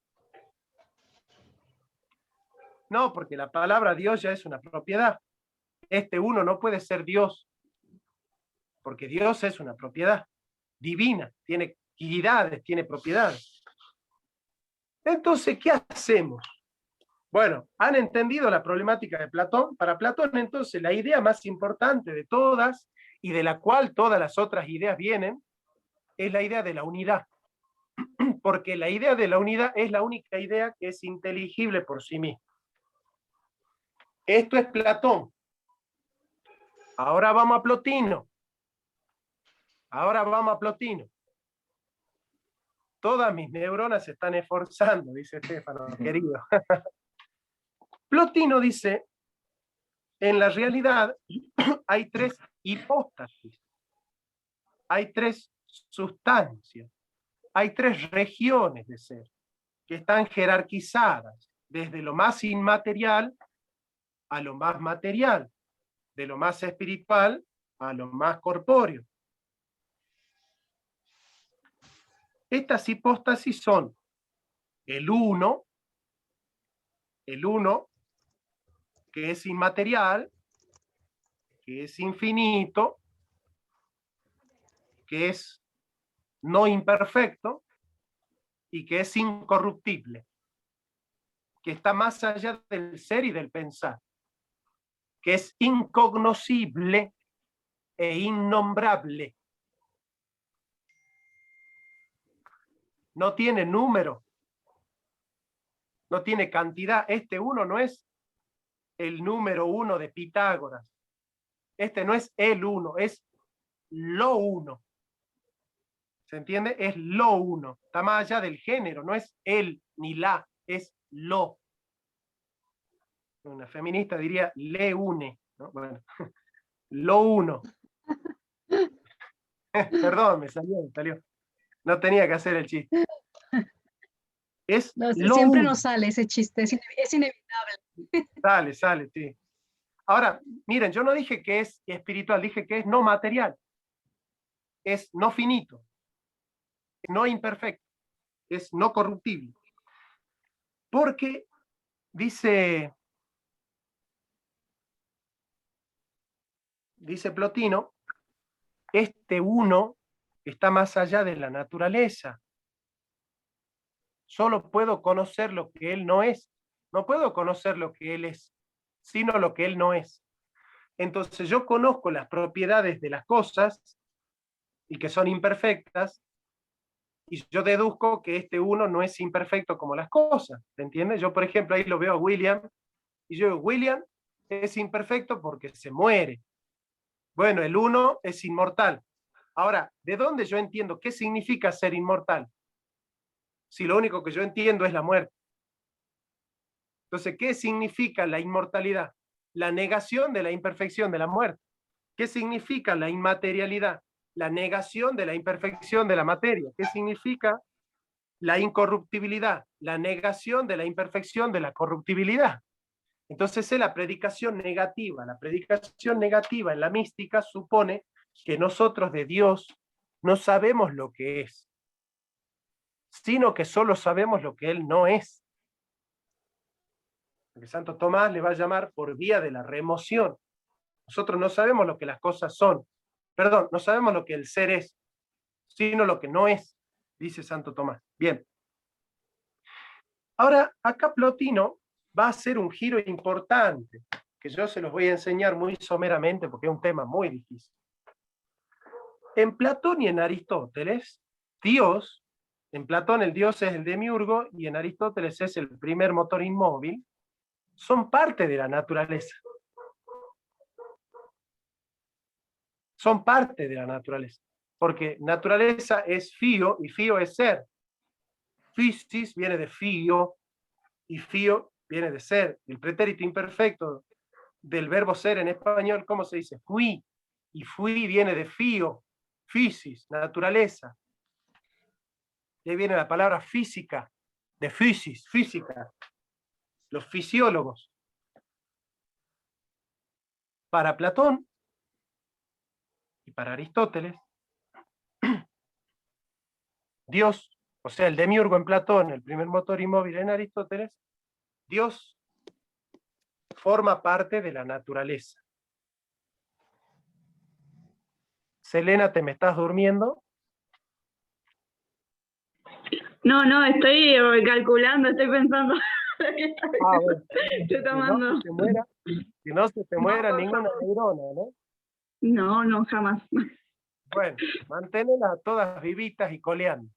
No, porque la palabra Dios ya es una propiedad. Este uno no puede ser Dios, porque Dios es una propiedad divina, tiene cualidades, tiene propiedades. Entonces, ¿qué hacemos? Bueno, ¿han entendido la problemática de Platón? Para Platón, entonces, la idea más importante de todas, y de la cual todas las otras ideas vienen, es la idea de la unidad. Porque la idea de la unidad es la única idea que es inteligible por sí misma. Esto es Platón. Ahora vamos a Plotino. Ahora vamos a Plotino. Todas mis neuronas se están esforzando, dice Estéfano, querido. Plotino dice: en la realidad hay tres hipóstasis. hay tres sustancias, hay tres regiones de ser, que están jerarquizadas, desde lo más inmaterial a lo más material, de lo más espiritual a lo más corpóreo. Estas hipóstasis son el uno, que es inmaterial, que es infinito, que es no imperfecto y que es incorruptible, que está más allá del ser y del pensar, que es incognoscible e innombrable. No tiene número, no tiene cantidad. Este uno no es el número uno de Pitágoras. Este no es el uno, es lo uno. ¿Se entiende? Es lo uno. Está más allá del género, no es el ni la, es lo. Una feminista diría le une, ¿no? Bueno, lo uno. Perdón, me salió. No tenía que hacer el chiste. Es No, lo siempre uno. nos sale ese chiste, es inevitable. Sale, sí. Ahora, miren, yo no dije que es espiritual, dije que es no material. Es no finito. No imperfecto. Es no corruptible. Porque dice Plotino, este uno está más allá de la naturaleza. Solo puedo conocer lo que él no es. No puedo conocer lo que él es, sino lo que él no es. Entonces yo conozco las propiedades de las cosas y que son imperfectas, y yo deduzco que este uno no es imperfecto como las cosas, ¿te entiendes? Yo, por ejemplo, ahí lo veo a William, y yo digo, William es imperfecto porque se muere. Bueno, el uno es inmortal. Ahora, ¿de dónde yo entiendo qué significa ser inmortal? Si lo único que yo entiendo es la muerte. Entonces, ¿qué significa la inmortalidad? La negación de la imperfección de la muerte. ¿Qué significa la inmaterialidad? La negación de la imperfección de la materia. ¿Qué significa la incorruptibilidad? La negación de la imperfección de la corruptibilidad. Entonces es la predicación negativa. La predicación negativa en la mística supone que nosotros de Dios no sabemos lo que es, sino que solo sabemos lo que Él no es. Porque Santo Tomás le va a llamar por vía de la remoción. Nosotros no sabemos lo que las cosas son. Perdón, no sabemos lo que el ser es, sino lo que no es, dice Santo Tomás. Bien. Ahora, acá Plotino va a hacer un giro importante, que yo se los voy a enseñar muy someramente porque es un tema muy difícil. En Platón y en Aristóteles, Dios, en Platón el Dios es el demiurgo y en Aristóteles es el primer motor inmóvil, son parte de la naturaleza. Son parte de la naturaleza, porque naturaleza es fío y fío es ser. Physis viene de fío y fío viene de ser. El pretérito imperfecto del verbo ser en español, ¿cómo se dice? Fui. Y fui viene de fío, physis, naturaleza. Y ahí viene la palabra física, de physis, física. Los fisiólogos. Para Platón y para Aristóteles, Dios, o sea, el demiurgo en Platón, el primer motor inmóvil en Aristóteles, Dios forma parte de la naturaleza. Selena, ¿te me estás durmiendo? No, estoy calculando, estoy pensando. Bueno. Estoy tomando. Que no se te muera ninguna neurona, ¿no? No, jamás. Bueno, manténlas todas vivitas y coleando.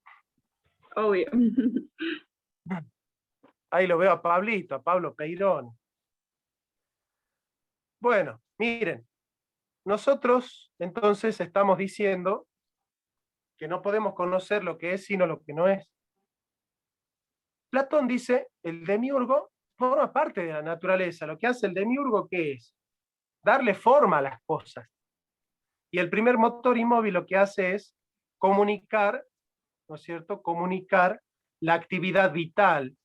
Obvio. Ahí lo veo a Pablito, a Pablo Peirón. Bueno, miren, nosotros entonces estamos diciendo que no podemos conocer lo que es sino lo que no es. Platón dice, el demiurgo forma parte de la naturaleza. Lo que hace el demiurgo, ¿qué es? Darle forma a las cosas. Y el primer motor inmóvil lo que hace es comunicar, ¿no es cierto?, comunicar la actividad vital,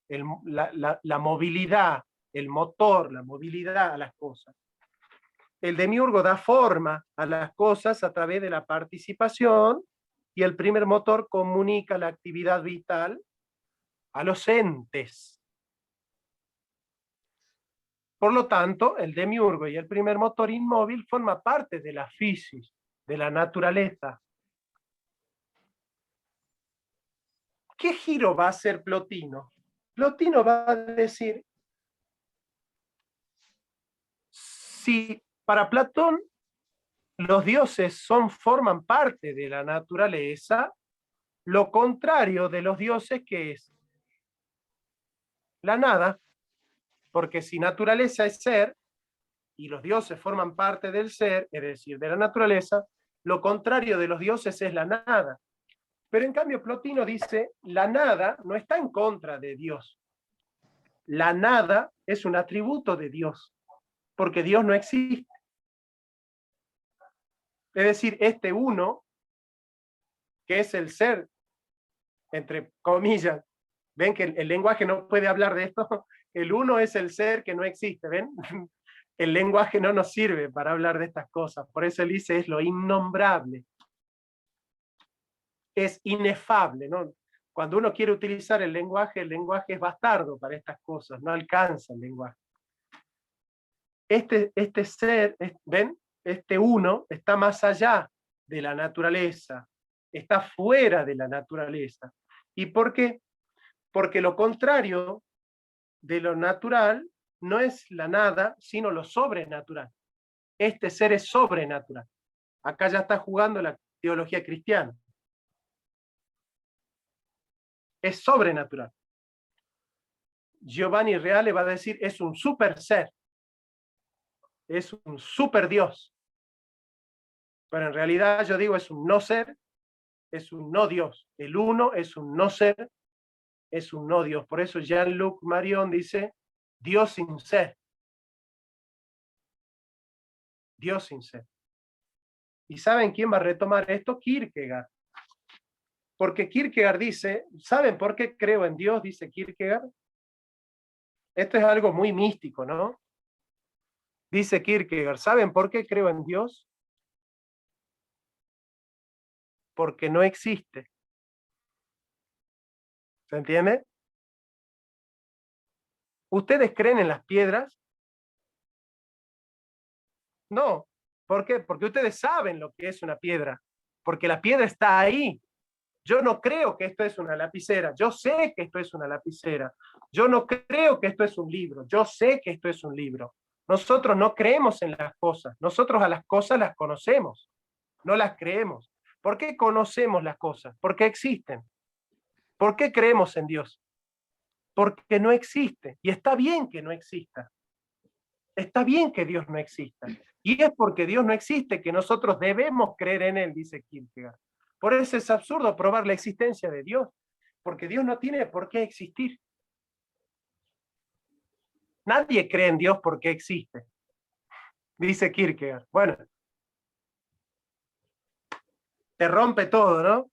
la movilidad, el motor, la movilidad a las cosas. El demiurgo da forma a las cosas a través de la participación, y el primer motor comunica la actividad vital a los entes. Por lo tanto, el demiurgo y el primer motor inmóvil forman parte de la física, de la naturaleza. ¿Qué giro va a hacer Plotino? Plotino va a decir, si para Platón los dioses forman parte de la naturaleza, lo contrario de los dioses, ¿qué es? La nada, porque si naturaleza es ser, y los dioses forman parte del ser, es decir, de la naturaleza, lo contrario de los dioses es la nada. Pero en cambio Plotino dice, la nada no está en contra de Dios. La nada es un atributo de Dios, porque Dios no existe. Es decir, este uno, que es el ser, entre comillas, ven que el lenguaje no puede hablar de esto, el uno es el ser que no existe, ¿ven? El lenguaje no nos sirve para hablar de estas cosas, por eso él dice es lo innombrable. Es inefable, ¿no? Cuando uno quiere utilizar el lenguaje es bastardo para estas cosas, no alcanza el lenguaje. Este ser, ¿ven? Este uno está más allá de la naturaleza, está fuera de la naturaleza. ¿Y por qué? Porque lo contrario de lo natural no es la nada, sino lo sobrenatural. Este ser es sobrenatural. Acá ya está jugando la teología cristiana. Es sobrenatural. Giovanni Reale va a decir, es un super ser. Es un super Dios. Pero en realidad yo digo, es un no ser, es un no Dios. El uno es un no ser, es un no Dios. Por eso Jean-Luc Marion dice, Dios sin ser. Dios sin ser. ¿Y saben quién va a retomar esto? Kierkegaard. Porque Kierkegaard dice, ¿saben por qué creo en Dios? Dice Kierkegaard. Esto es algo muy místico, ¿no? Dice Kierkegaard, ¿saben por qué creo en Dios? Porque no existe. ¿Se entiende? ¿Ustedes creen en las piedras? No. ¿Por qué? Porque ustedes saben lo que es una piedra. Porque la piedra está ahí. Yo no creo que esto es una lapicera. Yo sé que esto es una lapicera. Yo no creo que esto es un libro. Yo sé que esto es un libro. Nosotros no creemos en las cosas. Nosotros a las cosas las conocemos. No las creemos. ¿Por qué conocemos las cosas? Porque existen. ¿Por qué creemos en Dios? Porque no existe. Y está bien que no exista. Está bien que Dios no exista. Y es porque Dios no existe que nosotros debemos creer en Él, dice Kierkegaard. Por eso es absurdo probar la existencia de Dios, porque Dios no tiene por qué existir. Nadie cree en Dios porque existe, dice Kierkegaard. Bueno, te rompe todo, ¿no?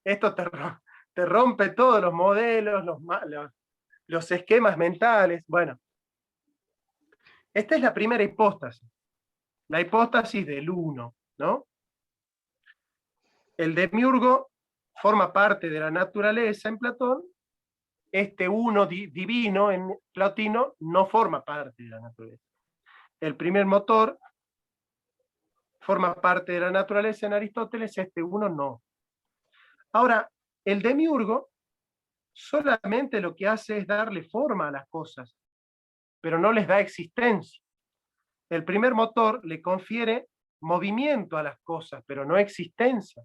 Esto te rompe todos los modelos, los esquemas mentales. Bueno, esta es la primera hipóstasis, la hipóstasis del uno, ¿no? El demiurgo forma parte de la naturaleza en Platón. Este uno divino en Plotino no forma parte de la naturaleza. El primer motor forma parte de la naturaleza en Aristóteles, este uno no. Ahora, el demiurgo solamente lo que hace es darle forma a las cosas, pero no les da existencia. El primer motor le confiere movimiento a las cosas, pero no existencia.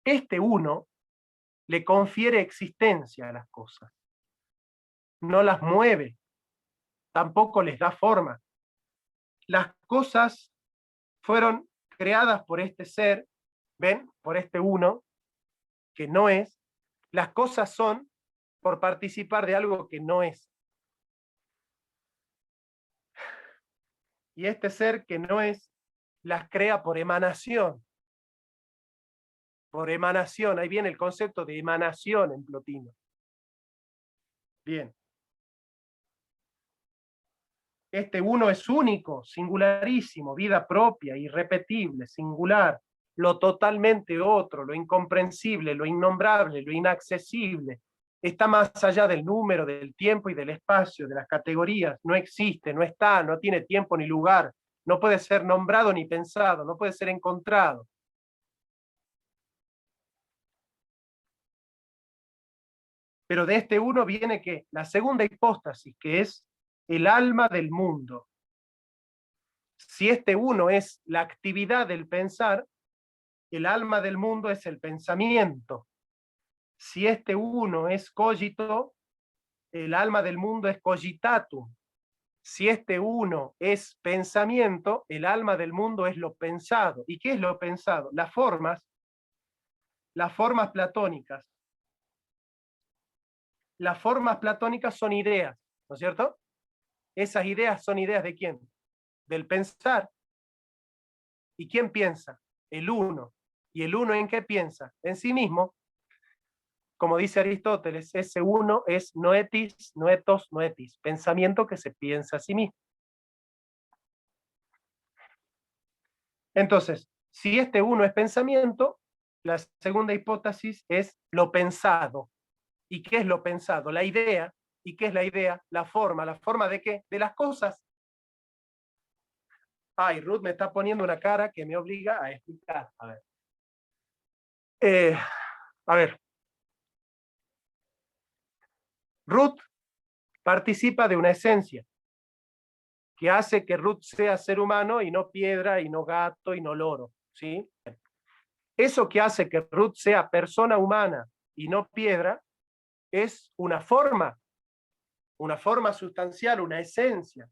Este uno le confiere existencia a las cosas. No las mueve, tampoco les da forma. Las cosas fueron creadas por este ser, ¿ven? Por este uno, que no es. Las cosas son por participar de algo que no es. Y este ser que no es, las crea por emanación. Por emanación, ahí viene el concepto de emanación en Plotino. Bien. Este uno es único, singularísimo, vida propia, irrepetible, singular, lo totalmente otro, lo incomprensible, lo innombrable, lo inaccesible. Está más allá del número, del tiempo y del espacio, de las categorías. No existe, no está, no tiene tiempo ni lugar. No puede ser nombrado ni pensado, no puede ser encontrado. Pero de este uno viene que la segunda hipóstasis, que es el alma del mundo. Si este uno es la actividad del pensar, el alma del mundo es el pensamiento. Si este uno es cogito, el alma del mundo es cogitatum. Si este uno es pensamiento, el alma del mundo es lo pensado. ¿Y qué es lo pensado? Las formas platónicas. Las formas platónicas son ideas, ¿no es cierto? Esas ideas son ideas ¿de quién? Del pensar. ¿Y quién piensa? El uno. ¿Y el uno en qué piensa? En sí mismo. Como dice Aristóteles, ese uno es noetis, noetos, noetis. Pensamiento que se piensa a sí mismo. Entonces, si este uno es pensamiento, la segunda hipótesis es lo pensado. ¿Y qué es lo pensado? La idea. ¿Y qué es la idea? La forma. ¿La forma de qué? De las cosas. Ay, Ruth me está poniendo una cara que me obliga a explicar. A ver. Ruth participa de una esencia que hace que Ruth sea ser humano y no piedra, y no gato, y no loro. ¿Sí? Eso que hace que Ruth sea persona humana y no piedra es una forma sustancial, una esencia.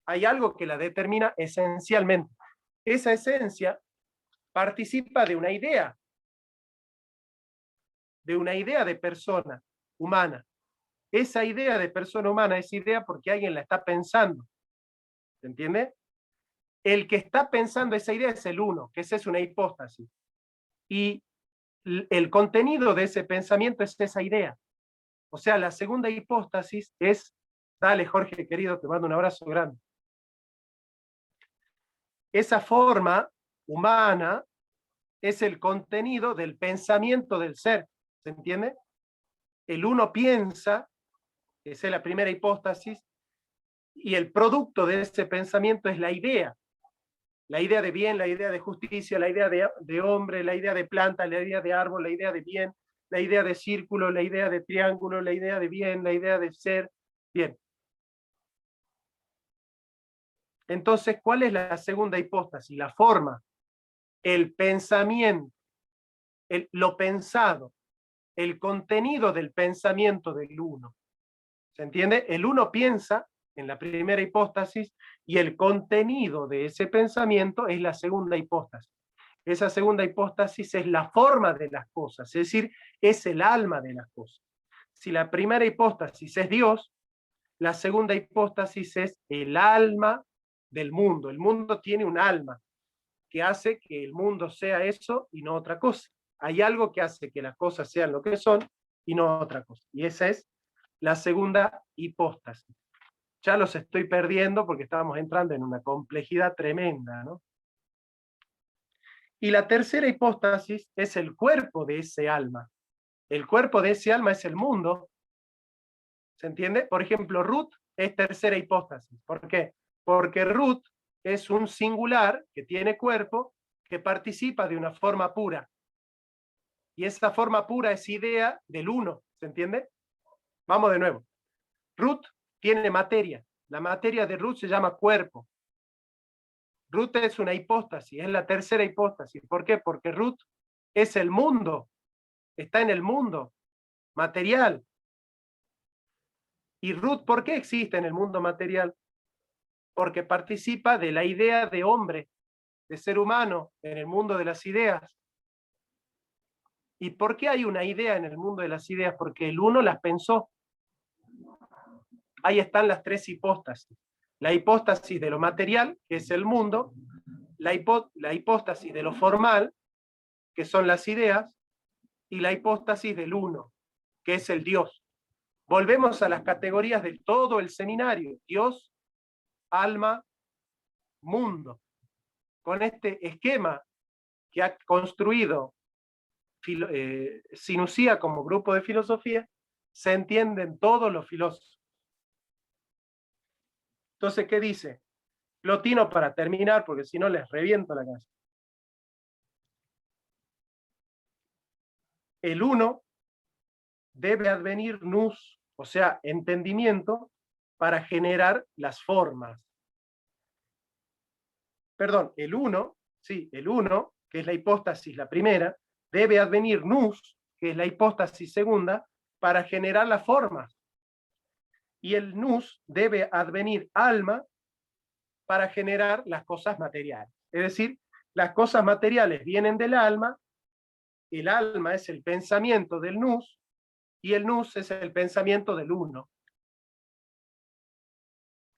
Hay algo que la determina esencialmente. Esa esencia participa de una idea de persona humana. Esa idea de persona humana es idea porque alguien la está pensando. ¿Se entiende? El que está pensando esa idea es el uno, que esa es una hipóstasis. Y el contenido de ese pensamiento es esa idea. O sea, la segunda hipóstasis es, dale Jorge querido, te mando un abrazo grande. Esa forma humana es el contenido del pensamiento del ser. ¿Se entiende? El uno piensa, esa es la primera hipóstasis, y el producto de ese pensamiento es la idea. La idea de bien, la idea de justicia, la idea de hombre, la idea de planta, la idea de árbol, la idea de bien, la idea de círculo, la idea de triángulo, la idea de bien, la idea de ser. Bien. Entonces, ¿cuál es la segunda hipóstasis? La forma, el pensamiento, lo pensado, el contenido del pensamiento del uno. ¿Se entiende? El uno piensa en la primera hipóstasis y el contenido de ese pensamiento es la segunda hipóstasis. Esa segunda hipóstasis es la forma de las cosas, es decir, es el alma de las cosas. Si la primera hipóstasis es Dios, la segunda hipóstasis es el alma del mundo. El mundo tiene un alma que hace que el mundo sea eso y no otra cosa. Hay algo que hace que las cosas sean lo que son y no otra cosa. Y esa es la segunda hipóstasis. Ya los estoy perdiendo porque estamos entrando en una complejidad tremenda, ¿no? Y la tercera hipóstasis es el cuerpo de ese alma. El cuerpo de ese alma es el mundo. ¿Se entiende? Por ejemplo, Ruth es tercera hipóstasis. ¿Por qué? Porque Ruth es un singular que tiene cuerpo, que participa de una forma pura. Y esa forma pura es idea del uno. ¿Se entiende? Vamos de nuevo. Ruth tiene materia. La materia de Ruth se llama cuerpo. Ruth es una hipóstasis, es la tercera hipóstasis. ¿Por qué? Porque Ruth es el mundo, está en el mundo material. ¿Y Ruth por qué existe en el mundo material? Porque participa de la idea de hombre, de ser humano, en el mundo de las ideas. ¿Y por qué hay una idea en el mundo de las ideas? Porque el uno las pensó. Ahí están las tres hipóstasis. La hipóstasis de lo material, que es el mundo, la hipóstasis de lo formal, que son las ideas, y la hipóstasis del uno, que es el Dios. Volvemos a las categorías de todo el seminario: Dios, alma, mundo. Con este esquema que ha construido Sinusía como grupo de filosofía, se entienden todos los filósofos. Entonces, ¿qué dice Plotino para terminar? Porque si no les reviento la casa. El uno debe advenir nous, o sea, entendimiento, para generar las formas. Perdón, el uno, que es la hipóstasis la primera, debe advenir nous, que es la hipóstasis segunda, para generar las formas. Y el nous debe advenir alma para generar las cosas materiales. Es decir, las cosas materiales vienen del alma, el alma es el pensamiento del nous, y el nous es el pensamiento del uno.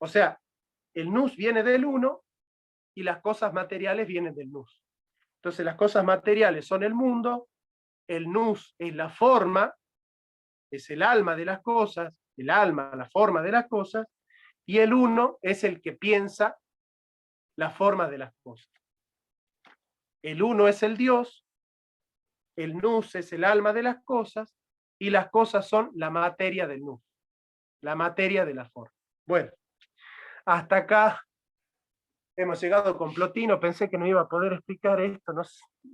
O sea, el nous viene del uno, y las cosas materiales vienen del nous. Entonces las cosas materiales son el mundo, el nous es la forma, es el alma de las cosas, el alma, la forma de las cosas, y el uno es el que piensa la forma de las cosas. El uno es el Dios, el nous es el alma de las cosas, y las cosas son la materia del nous, la materia de la forma. Bueno, hasta acá hemos llegado con Plotino. Pensé que no iba a poder explicar esto. No,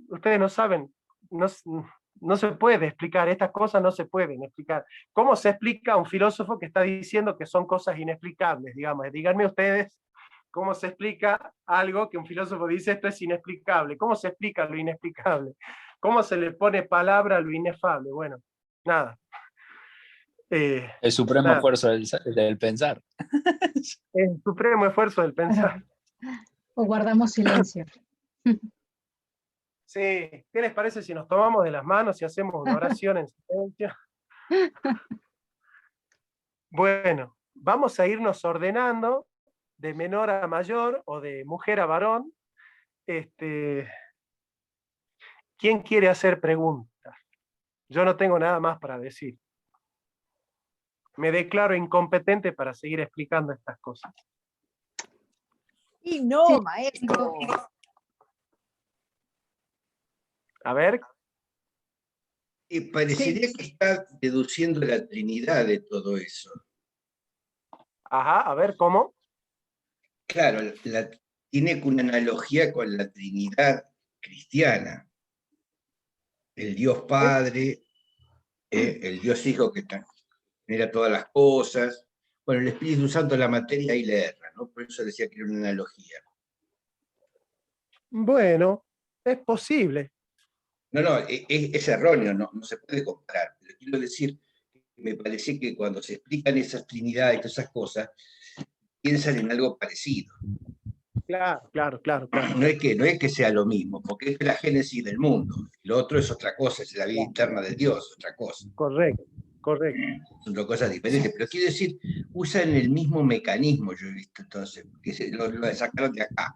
ustedes no saben, no se puede explicar, estas cosas no se pueden explicar. ¿Cómo se explica a un filósofo que está diciendo que son cosas inexplicables? Digamos, díganme ustedes cómo se explica algo que un filósofo dice esto es inexplicable. ¿Cómo se explica lo inexplicable? ¿Cómo se le pone palabra a lo inefable? Bueno, nada. El supremo esfuerzo del pensar. El supremo esfuerzo del pensar. O guardamos silencio. Sí, ¿qué les parece si nos tomamos de las manos y hacemos una oración en silencio? Bueno, vamos a irnos ordenando de menor a mayor o de mujer a varón. ¿Quién quiere hacer preguntas? Yo no tengo nada más para decir. Me declaro incompetente para seguir explicando estas cosas. Y no, Sí. maestro. A ver. Parecería que está deduciendo la Trinidad de todo eso. Ajá, a ver, ¿cómo? Claro, tiene una analogía con la Trinidad cristiana. El Dios Padre, el Dios Hijo que genera todas las cosas. Bueno, el Espíritu Santo, la materia, ahí le erra, ¿no? Por eso decía que era una analogía. Bueno, es posible. No, es erróneo, no se puede comparar. Pero quiero decir, me parece que cuando se explican esas trinidades, todas esas cosas, piensan en algo parecido. Claro. No es que sea lo mismo, porque es la génesis del mundo. Lo otro es otra cosa, es la vida interna de Dios, otra cosa. Correcto. Son dos cosas diferentes, pero quiero decir, usan el mismo mecanismo, yo he visto entonces, que lo sacaron de acá.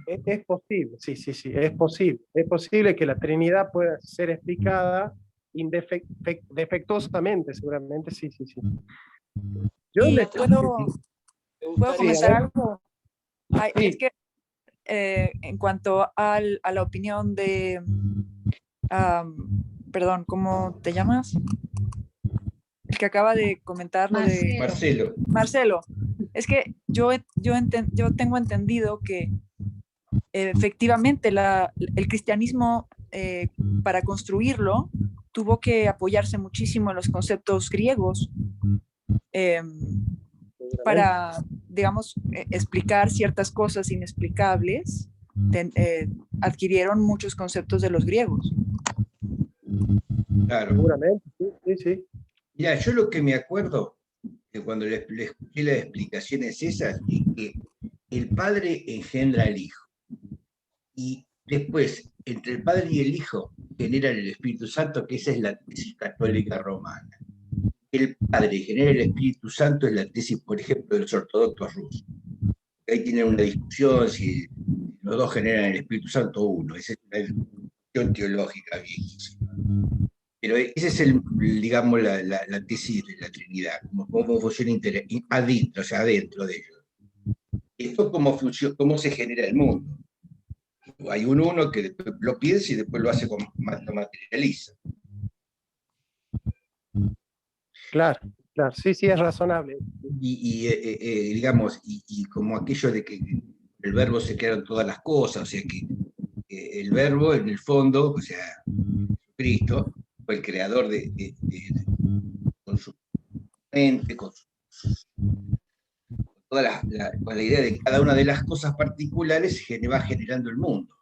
Es posible, sí, es posible. Es posible que la Trinidad pueda ser explicada defectuosamente, seguramente, sí. Yo ¿Y les- puedo comentar algo? Ay, Sí. es que en cuanto a la opinión de, perdón, ¿cómo te llamas? El que acaba de comentar lo de Marcelo. Marcelo. Es que yo tengo entendido que efectivamente el cristianismo, para construirlo, tuvo que apoyarse muchísimo en los conceptos griegos para, digamos, explicar ciertas cosas inexplicables. Adquirieron muchos conceptos de los griegos. Claro. Seguramente, sí. Mira, yo lo que me acuerdo de cuando le escuché las explicaciones esas, es que el Padre engendra al Hijo. Y después, entre el Padre y el Hijo, generan el Espíritu Santo, que esa es la tesis católica romana. El Padre genera el Espíritu Santo es la tesis, por ejemplo, de los ortodoxos rusos. Ahí tienen una discusión si los dos generan el Espíritu Santo uno. Esa es una discusión teológica viejísima. Pero esa es, digamos, la tesis de la Trinidad, cómo funciona adentro, o sea, adentro de ellos. Esto cómo se genera el mundo. Hay uno que lo piensa y después lo hace, lo materializa. Claro, claro, sí, sí, es razonable. Digamos, como aquello de que el verbo se crearon todas las cosas, o sea que el verbo en el fondo, o sea, Cristo, fue el creador con su mente, con la idea de cada una de las cosas particulares va generando el mundo.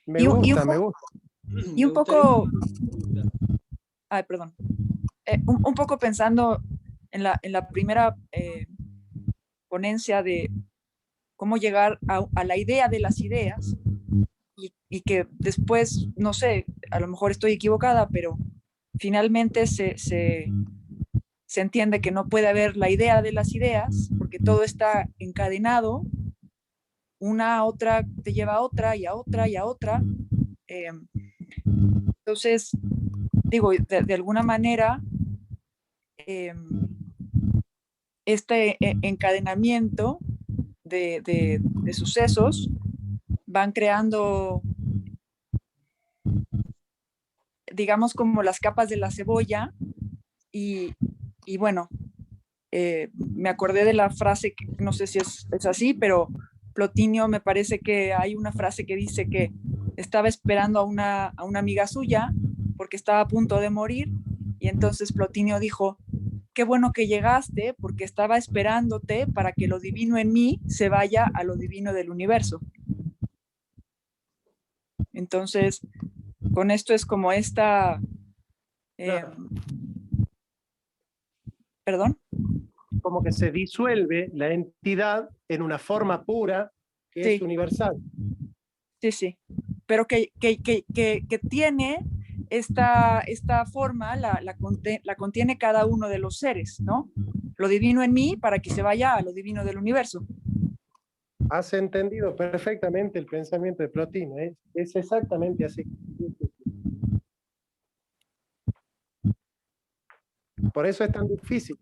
Me gusta, me gusta. Y un poco, ay, perdón, un poco pensando en la primera ponencia de cómo llegar a la idea de las ideas y que después, no sé, a lo mejor estoy equivocada, pero finalmente se entiende que no puede haber la idea de las ideas porque todo está encadenado, una a otra te lleva a otra y a otra y a otra. Entonces, digo, de alguna manera, este encadenamiento de sucesos van creando, digamos, como las capas de la cebolla y bueno, me acordé de la frase, que no sé si es así, pero Plotinio, me parece que hay una frase que dice que estaba esperando a una amiga suya porque estaba a punto de morir y entonces Plotinio dijo, qué bueno que llegaste porque estaba esperándote para que lo divino en mí se vaya a lo divino del universo. Entonces, con esto es como esta... ¿Perdón? Como que se disuelve la entidad en una forma pura que Sí. es universal. Sí, sí. Pero que tiene esta forma, la contiene cada uno de los seres, ¿no? Lo divino en mí para que se vaya a lo divino del universo. Has entendido perfectamente el pensamiento de Plotino, ¿eh? Es exactamente así. Por eso es tan difícil.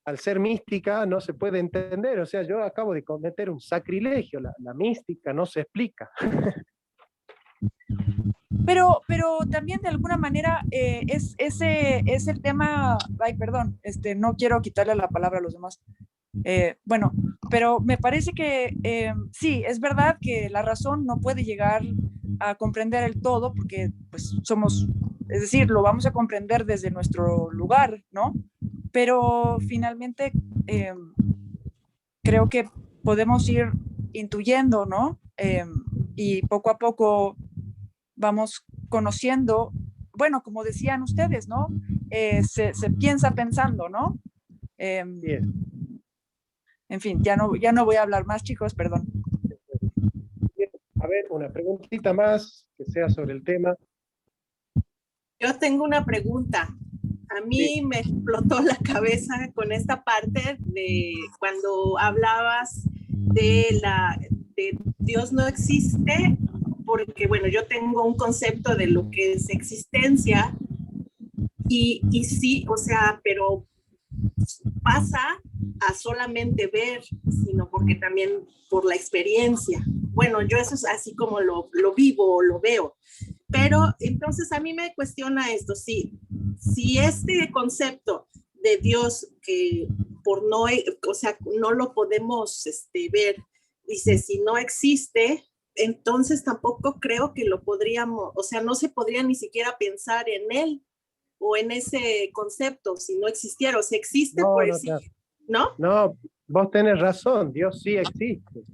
Al ser mística no se puede entender, o sea, yo acabo de cometer un sacrilegio, la mística no se explica. Pero también de alguna manera es el tema, ay, perdón, no quiero quitarle la palabra a los demás. Bueno, pero me parece que sí, es verdad que la razón no puede llegar a comprender el todo porque pues somos, es decir, lo vamos a comprender desde nuestro lugar, ¿no? Pero finalmente creo que podemos ir intuyendo, ¿no? Y poco a poco vamos conociendo, bueno, como decían ustedes, ¿no? Se piensa pensando, ¿no? Bien. En fin, ya no voy a hablar más, chicos, perdón. Bien. A ver, una preguntita más que sea sobre el tema. Yo tengo una pregunta. A mí me explotó la cabeza con esta parte de cuando hablabas de Dios no existe, porque bueno, yo tengo un concepto de lo que es existencia y sí, o sea, pero pasa a solamente ver, sino porque también por la experiencia. Bueno, yo eso es así como lo vivo, lo veo. Pero entonces a mí me cuestiona esto, si este concepto de Dios que por no, o sea, no lo podemos ver, dice, si no existe, entonces tampoco creo que lo podríamos, o sea, no se podría ni siquiera pensar en él o en ese concepto si no existiera, o sea, existe No, por no, sí, claro. ¿no? No, vos tenés razón, Dios sí existe.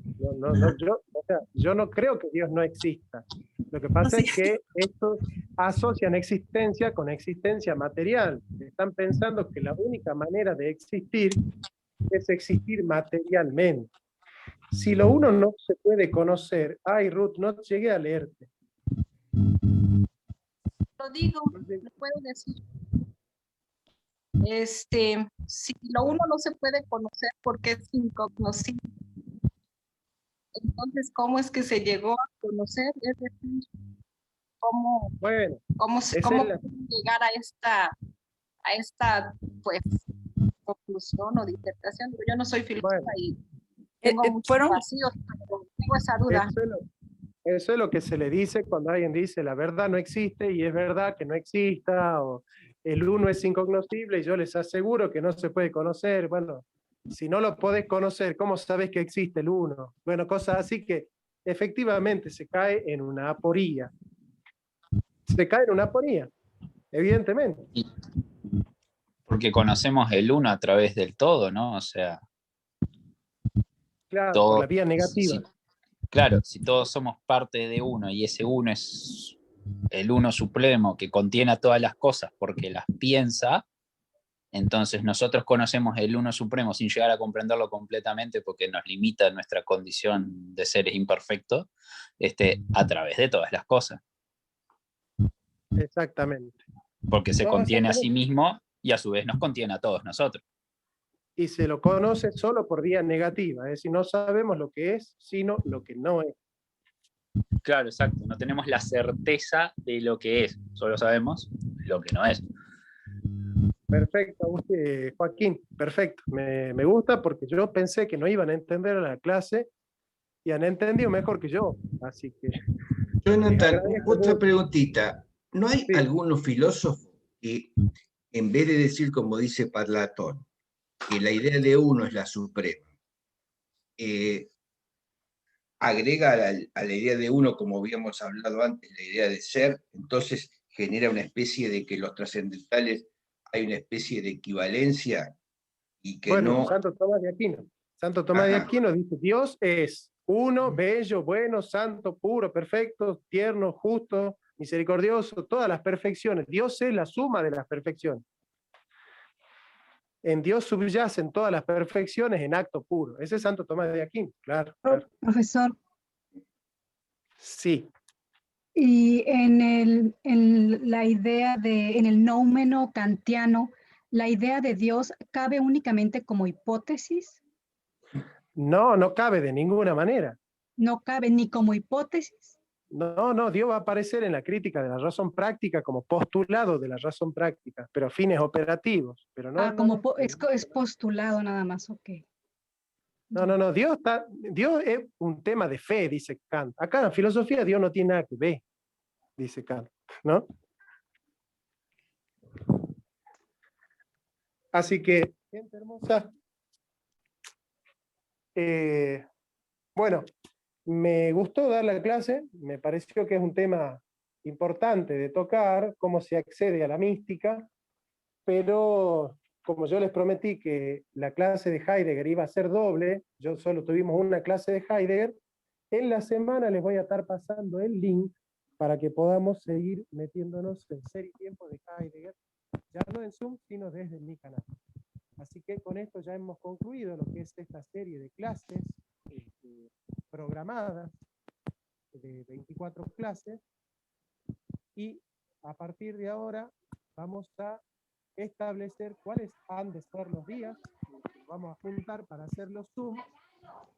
Yo no creo que Dios no exista. Lo que pasa es que estos asocian existencia con existencia material. Están pensando que la única manera de existir es existir materialmente. Si lo uno no se puede conocer, ay Ruth, no llegué a leerte. Lo digo, lo puedo decir. si lo uno no se puede conocer porque es incognoscible, entonces, ¿cómo es que se llegó a conocer? Es decir, ¿cómo pueden llegar a esta pues, conclusión o disertación? Yo no soy filósofa y tengo muchos vacíos, pero tengo esa duda. Eso es lo que se le dice cuando alguien dice la verdad no existe y es verdad que no exista, o el uno es incognoscible y yo les aseguro que no se puede conocer. Bueno, si no lo podés conocer, ¿cómo sabes que existe el uno? Bueno, cosas así que efectivamente se cae en una aporía. Se cae en una aporía, evidentemente. Porque conocemos el uno a través del todo, ¿no? O sea... Claro, por la vía negativa. Claro, si todos somos parte de uno y ese uno es el uno supremo que contiene a todas las cosas porque las piensa, entonces nosotros conocemos el uno supremo sin llegar a comprenderlo completamente porque nos limita nuestra condición de seres imperfectos, a través de todas las cosas. Exactamente. Porque se contiene a sí mismo y a su vez nos contiene a todos nosotros. Y se lo conoce solo por vía negativa, es decir, no sabemos lo que es, sino lo que no es. Claro, exacto, no tenemos la certeza de lo que es, solo sabemos lo que no es. Perfecto, Joaquín, perfecto. Me gusta porque yo pensé que no iban a entender la clase y han entendido mejor que yo, así que... Jonathan, otra preguntita. ¿No hay algunos filósofos que, en vez de decir, como dice Platón, que la idea de uno es la suprema, agrega a la idea de uno, como habíamos hablado antes, la idea de ser, entonces genera una especie de que los trascendentales hay una especie de equivalencia y que no... Santo Tomás de Aquino. Santo Tomás de Aquino dice, Dios es uno, bello, bueno, santo, puro, perfecto, tierno, justo, misericordioso, todas las perfecciones. Dios es la suma de las perfecciones. En Dios subyacen todas las perfecciones en acto puro. Ese es Santo Tomás de Aquino, claro. Profesor. Sí. Y en la idea en el noumeno kantiano, ¿la idea de Dios cabe únicamente como hipótesis? No, no cabe de ninguna manera. ¿No cabe ni como hipótesis? No, Dios va a aparecer en la crítica de la razón práctica como postulado de la razón práctica, pero fines operativos. Pero no, es postulado nada más, ok. No, Dios es un tema de fe, dice Kant. Acá en la filosofía Dios no tiene nada que ver, dice Kant, ¿no? Así que, gente hermosa, bueno, me gustó dar la clase, me pareció que es un tema importante de tocar, cómo se accede a la mística, pero como yo les prometí que la clase de Heidegger iba a ser doble, yo solo tuvimos una clase de Heidegger, en la semana les voy a estar pasando el link para que podamos seguir metiéndonos en Ser y Tiempo de Heidegger, ya no en Zoom, sino desde mi canal. Así que con esto ya hemos concluido lo que es esta serie de clases programadas, de 24 clases, y a partir de ahora vamos a establecer cuáles han de ser los días que vamos a juntar para hacer los Zoom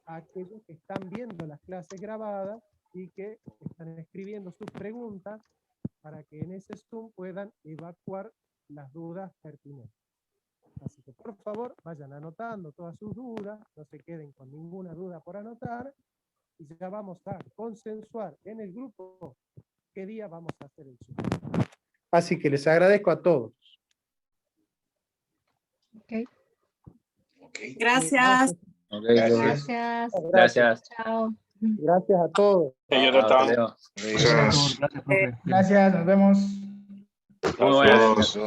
a aquellos que están viendo las clases grabadas y que están escribiendo sus preguntas para que en ese Zoom puedan evacuar las dudas pertinentes. Así que por favor vayan anotando todas sus dudas, no se queden con ninguna duda por anotar y ya vamos a consensuar en el grupo qué día vamos a hacer el Zoom. Así que les agradezco a todos. Gracias. Gracias. Chao. Gracias a todos. Gracias, nos vemos. Muy buenas.